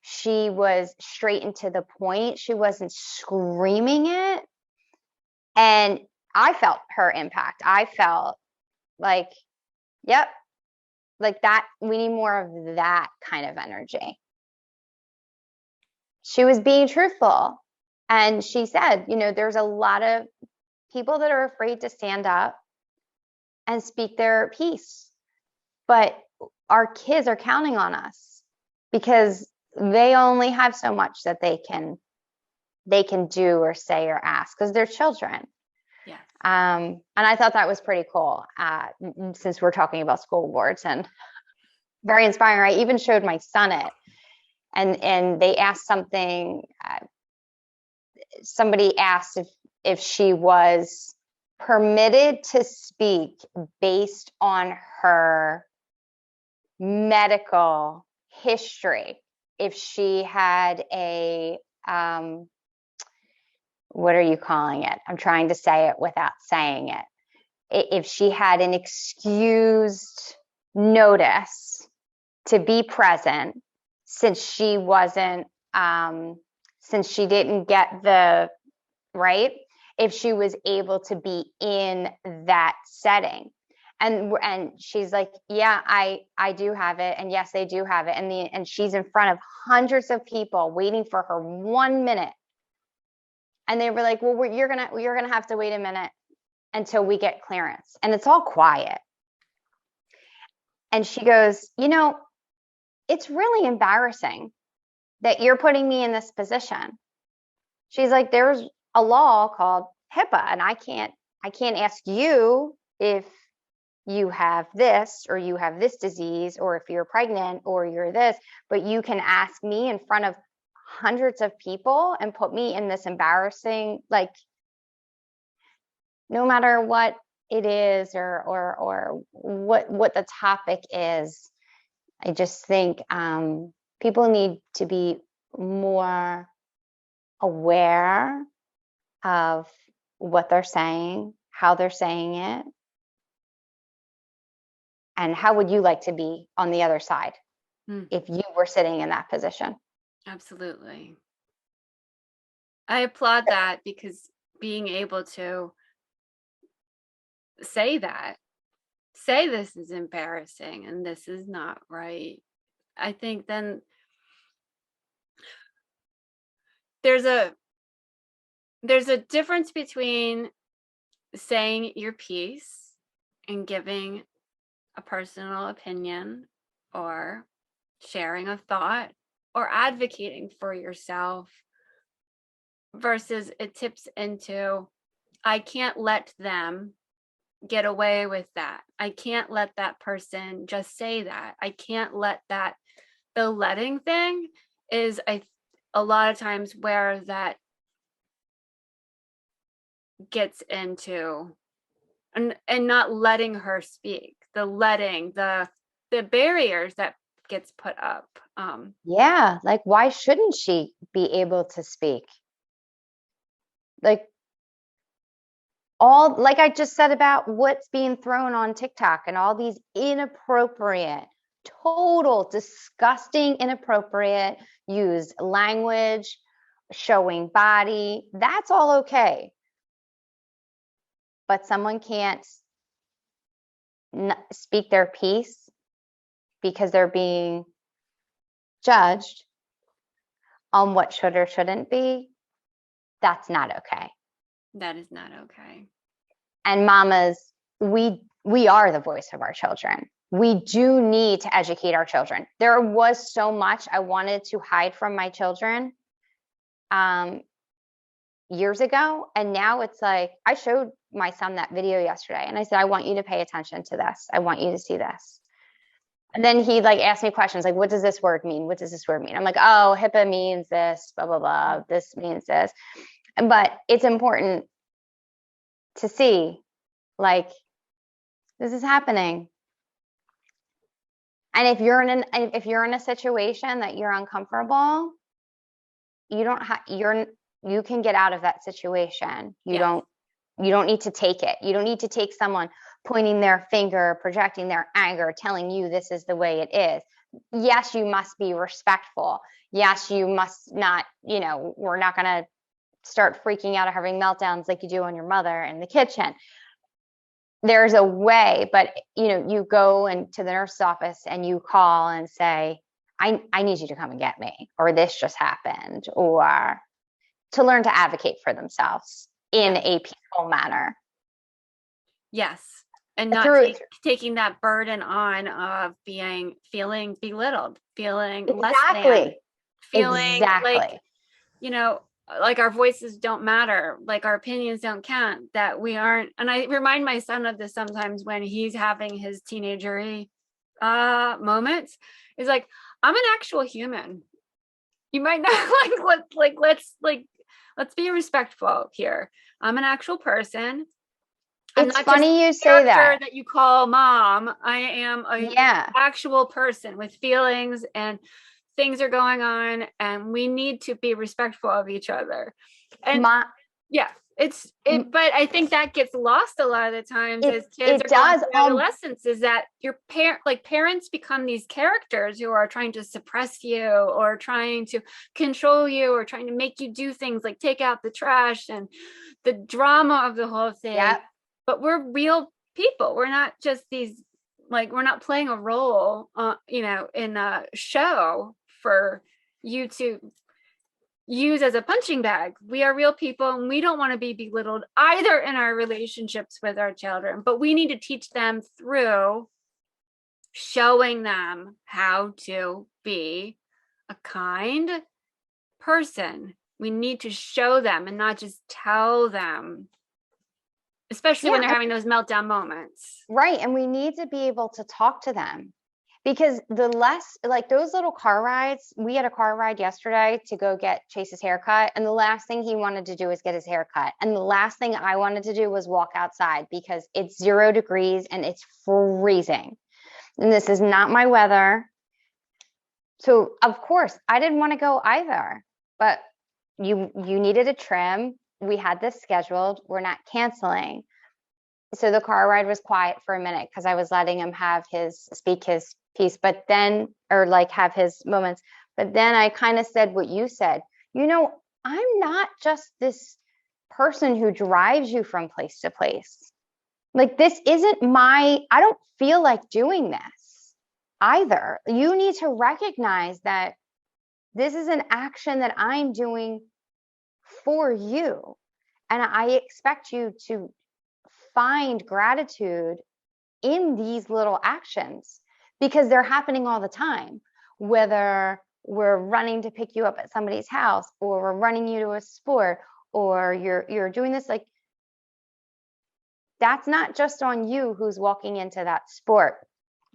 She was straight and to the point. She wasn't screaming it. And I felt her impact. I felt like, yep, like that. We need more of that kind of energy. She was being truthful. And she said, you know, there's a lot of people that are afraid to stand up and speak their piece. But our kids are counting on us because they only have so much that they can do or say or ask because they're children.
Yeah.
And I thought that was pretty cool, since we're talking about school boards, and very inspiring. I even showed my son it, and they asked something. Somebody asked if she was permitted to speak based on her medical history, if she had a what are you calling it? I'm trying to say it without saying it. If she had an excused notice to be present, since she wasn't, since she didn't get the right, if she was able to be in that setting. And she's like, yeah, I do have it. And yes, they do have it. And she's in front of hundreds of people waiting for her 1 minute. And they were like, well, you're going to have to wait a minute until we get clearance. And it's all quiet. And she goes, it's really embarrassing that you're putting me in this position. She's like, there's a law called HIPAA, and I can't ask you if you have this or you have this disease or if you're pregnant or you're this, but you can ask me in front of hundreds of people and put me in this embarrassing, like, no matter what it is or what the topic is. I just think people need to be more aware of what they're saying, how they're saying it, and how would you like to be on the other side if you were sitting in that position?
Absolutely. I applaud that, because being able to say this is embarrassing and this is not right. I think then there's a difference between saying your piece and giving a personal opinion or sharing a thought or advocating for yourself versus it tips into, I can't let them get away with that. I can't let that person just say that. I can't let that. The letting thing is a lot of times where that gets into, and not letting her speak, the barriers that gets put up.
Yeah, like, why shouldn't she be able to speak? Like, like I just said about what's being thrown on TikTok and all these inappropriate, total disgusting, inappropriate used language, showing body, that's all okay. But someone can't speak their piece because they're being judged on what should or shouldn't be. That's not okay.
That is not okay.
And mamas, we are the voice of our children. We do need to educate our children. There was so much I wanted to hide from my children years ago. And now it's like, I showed my son that video yesterday and I said, I want you to pay attention to this. I want you to see this. And then he like asked me questions like, what does this word mean? What does this word mean? I'm like, oh, HIPAA means this, blah, blah, blah. This means this. But it's important to see, like, this is happening. And if you're in a situation that you're uncomfortable, you can get out of that situation. You don't need to take it. You don't need to take someone pointing their finger, projecting their anger, telling you this is the way it is. Yes, you must be respectful. Yes, you must not, we're not going to start freaking out or having meltdowns like you do on your mother in the kitchen. There's a way, but you go into the nurse's office and you call and say, I need you to come and get me, or this just happened, or to learn to advocate for themselves in a peaceful manner.
Yes. And not taking that burden on of feeling belittled, feeling less than, feeling like, like our voices don't matter, like our opinions don't count, that we aren't. And I remind my son of this sometimes when he's having his teenagery moments. It's like, I'm an actual human. You might not let's be respectful here. I'm an actual person.
It's funny you say that
you call mom. I am a actual person with feelings and things are going on, and we need to be respectful of each other. And but I think that gets lost a lot of the times as kids are going through adolescence, is that your parents become these characters who are trying to suppress you or trying to control you or trying to make you do things like take out the trash and the drama of the whole thing. But we're real people. We're not just these, like, we're not playing a role, in a show for you to use as a punching bag. We are real people, and we don't want to be belittled either in our relationships with our children, but we need to teach them through showing them how to be a kind person. We need to show them and not just tell them, especially when they're having those meltdown moments.
Right. And we need to be able to talk to them, because the less, like, those little car rides, we had a car ride yesterday to go get Chase's haircut. And the last thing he wanted to do was get his haircut. And the last thing I wanted to do was walk outside because it's 0 degrees and it's freezing. And this is not my weather. So of course I didn't want to go either, but you needed a trim. We had this scheduled. We're not canceling. So the car ride was quiet for a minute because I was letting him speak his piece, but then, or like have his moments. But then I kind of said what you said, I'm not just this person who drives you from place to place. Like, this isn't I don't feel like doing this either. You need to recognize that this is an action that I'm doing for you. And I expect you to find gratitude in these little actions, because they're happening all the time. Whether we're running to pick you up at somebody's house, or we're running you to a sport, or you're doing this, like, that's not just on you who's walking into that sport.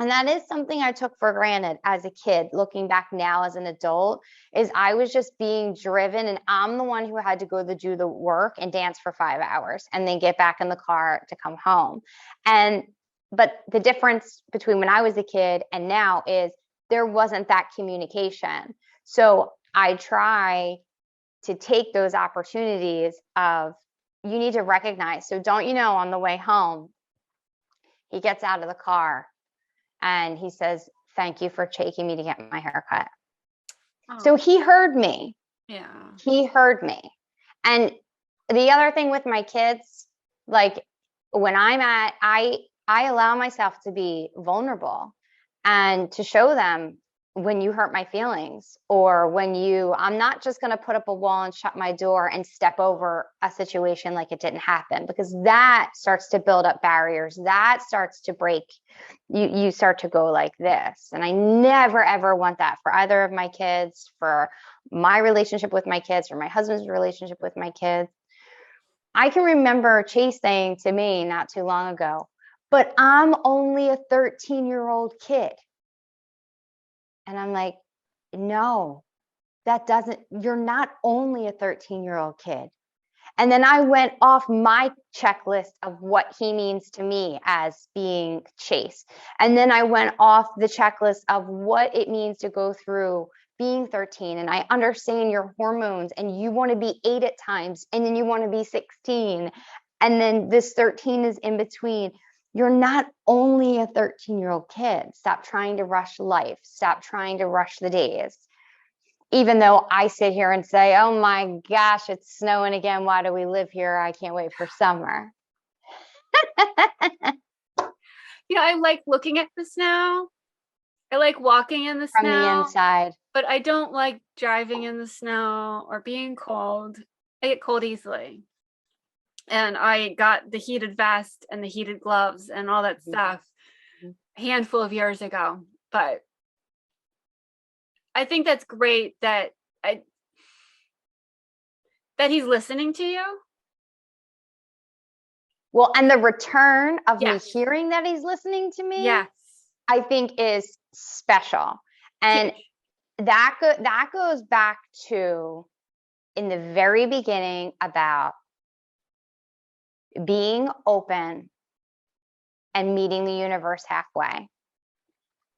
And that is something I took for granted as a kid. Looking back now as an adult, is I was just being driven, and I'm the one who had to go do the work and dance for 5 hours and then get back in the car to come home. But the difference between when I was a kid and now is there wasn't that communication. So I try to take those opportunities of, you need to recognize. So don't, on the way home, he gets out of the car and he says, "Thank you for taking me to get my haircut." Oh. So he heard me.
Yeah.
He heard me. And the other thing with my kids, like, when I allow myself to be vulnerable and to show them, when you hurt my feelings, or I'm not just going to put up a wall and shut my door and step over a situation like it didn't happen, because that starts to build up barriers. That starts to break. You start to go like this. And I never, ever want that for either of my kids, for my relationship with my kids, or my husband's relationship with my kids. I can remember Chase saying to me not too long ago, "But I'm only a 13-year-old kid." And I'm like, no, you're not only a 13-year-old kid. And then I went off my checklist of what he means to me as being Chase. And then I went off the checklist of what it means to go through being 13. And I understand your hormones, and you want to be 8 at times, and then you want to be 16. And then this 13 is in between. You're not only a 13-year-old kid. Stop trying to rush life. Stop trying to rush the days. Even though I sit here and say, "Oh my gosh, it's snowing again. Why do we live here? I can't wait for summer."
I like looking at the snow. I like walking in the snow.
From the inside.
But I don't like driving in the snow or being cold. I get cold easily. And I got the heated vest and the heated gloves and all that stuff a handful of years ago. But I think that's great that he's listening to you.
Well, and the return of me hearing that he's listening to me, I think is special. And that goes back to, in the very beginning, about being open and meeting the universe halfway,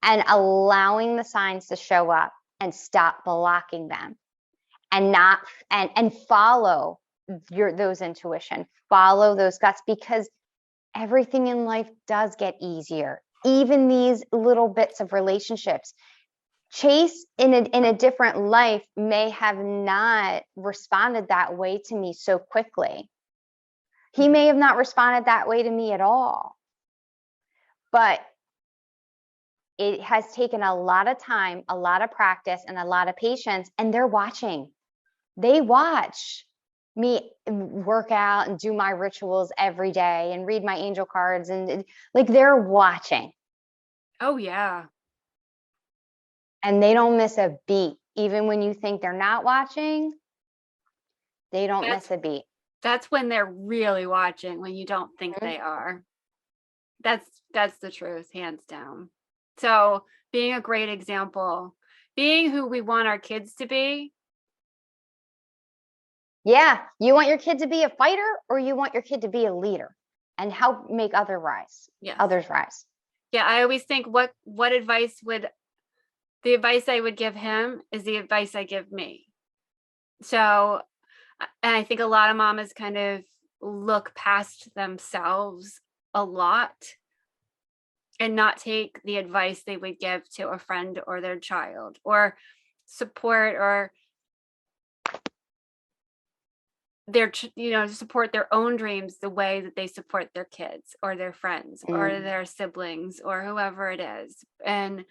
and allowing the signs to show up, and stop blocking them, and follow those intuition, follow those guts, because everything in life does get easier. Even these little bits of relationships. Chase in a different life may have not responded that way to me so quickly. He may have not responded that way to me at all. but it has taken a lot of time, a lot of practice, and a lot of patience, and they're watching. They watch me work out and do my rituals every day and read my angel cards, and like they're watching.
Oh, yeah.
And they don't miss a beat. Even when you think they're not watching, they don't miss a beat.
That's when they're really watching, when you don't think they are. That's the truth, hands down. So being a great example, being who we want our kids to be.
Yeah. You want your kid to be a fighter, or you want your kid to be a leader and help make others rise?
Yeah. I always think what advice the advice I would give him is the advice I give me. So, and I think a lot of mamas kind of look past themselves a lot and not take the advice they would give to a friend or their child, or support, or support their own dreams the way that they support their kids or their friends or their siblings or whoever it is. And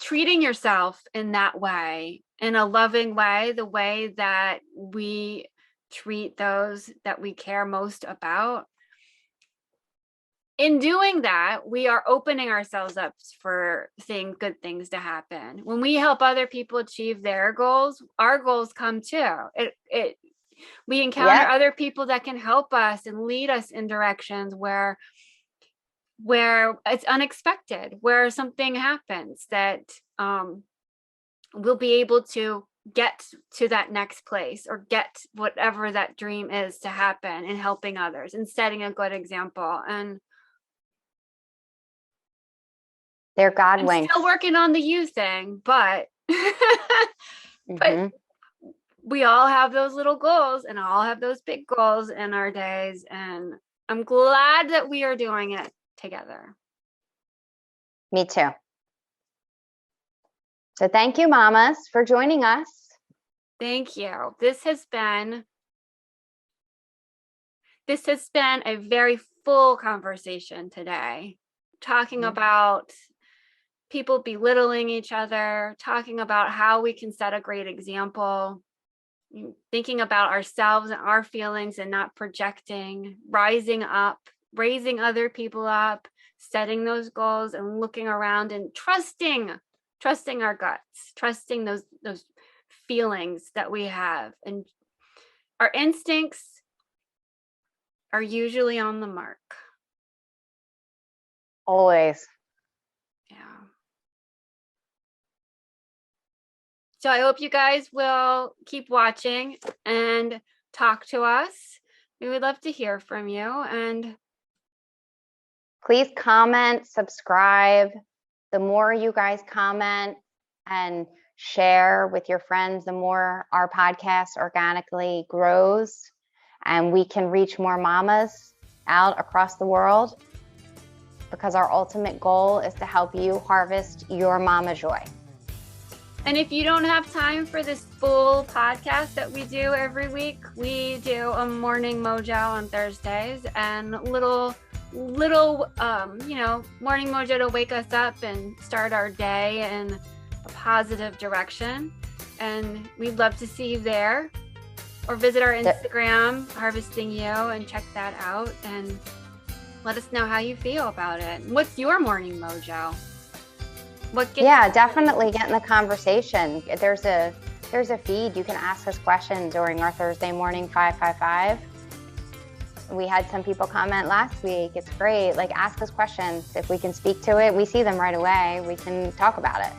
treating yourself in that way, in a loving way, the way that we treat those that we care most about. In doing that, we are opening ourselves up for good things to happen. When we help other people achieve their goals, our goals come too. We encounter other people that can help us and lead us in directions where it's unexpected, where something happens that we'll be able to get to that next place, or get whatever that dream is to happen, and helping others and setting a good example. And
they're God winks.
I'm still working on the you thing, but but we all have those little goals, and all have those big goals in our days, and I'm glad that we are doing it together.
Me too. So thank you, mamas, for joining us.
Thank you. This has been a very full conversation today, talking about people belittling each other, talking about how we can set a great example, thinking about ourselves and our feelings and not projecting, rising up, raising other people up, setting those goals and looking around and trusting our guts, trusting those feelings that we have. And our instincts are usually on the mark.
Always.
Yeah. So I hope you guys will keep watching and talk to us. We would love to hear from you. And
please comment, subscribe. The more you guys comment and share with your friends, the more our podcast organically grows, and we can reach more mamas out across the world, because our ultimate goal is to help you harvest your mama joy.
And if you don't have time for this full podcast that we do every week, we do a morning mojo on Thursdays, and little morning mojo to wake us up and start our day in a positive direction. And we'd love to see you there, or visit our Instagram, Harvesting You, and check that out and let us know how you feel about it. What's your morning mojo?
Definitely get in the conversation. There's a feed. You can ask us questions during our Thursday morning 555. We had some people comment last week. It's great. Like, ask us questions. If we can speak to it, we see them right away. We can talk about it.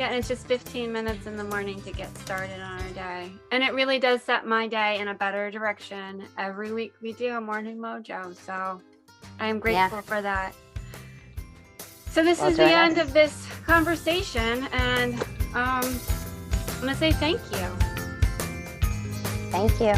Yeah, and it's just 15 minutes in the morning to get started on our day. And it really does set my day in a better direction. Every week we do a morning mojo. So I am grateful for that. So this is the end of this conversation, and I'm going to say thank you.
Thank you.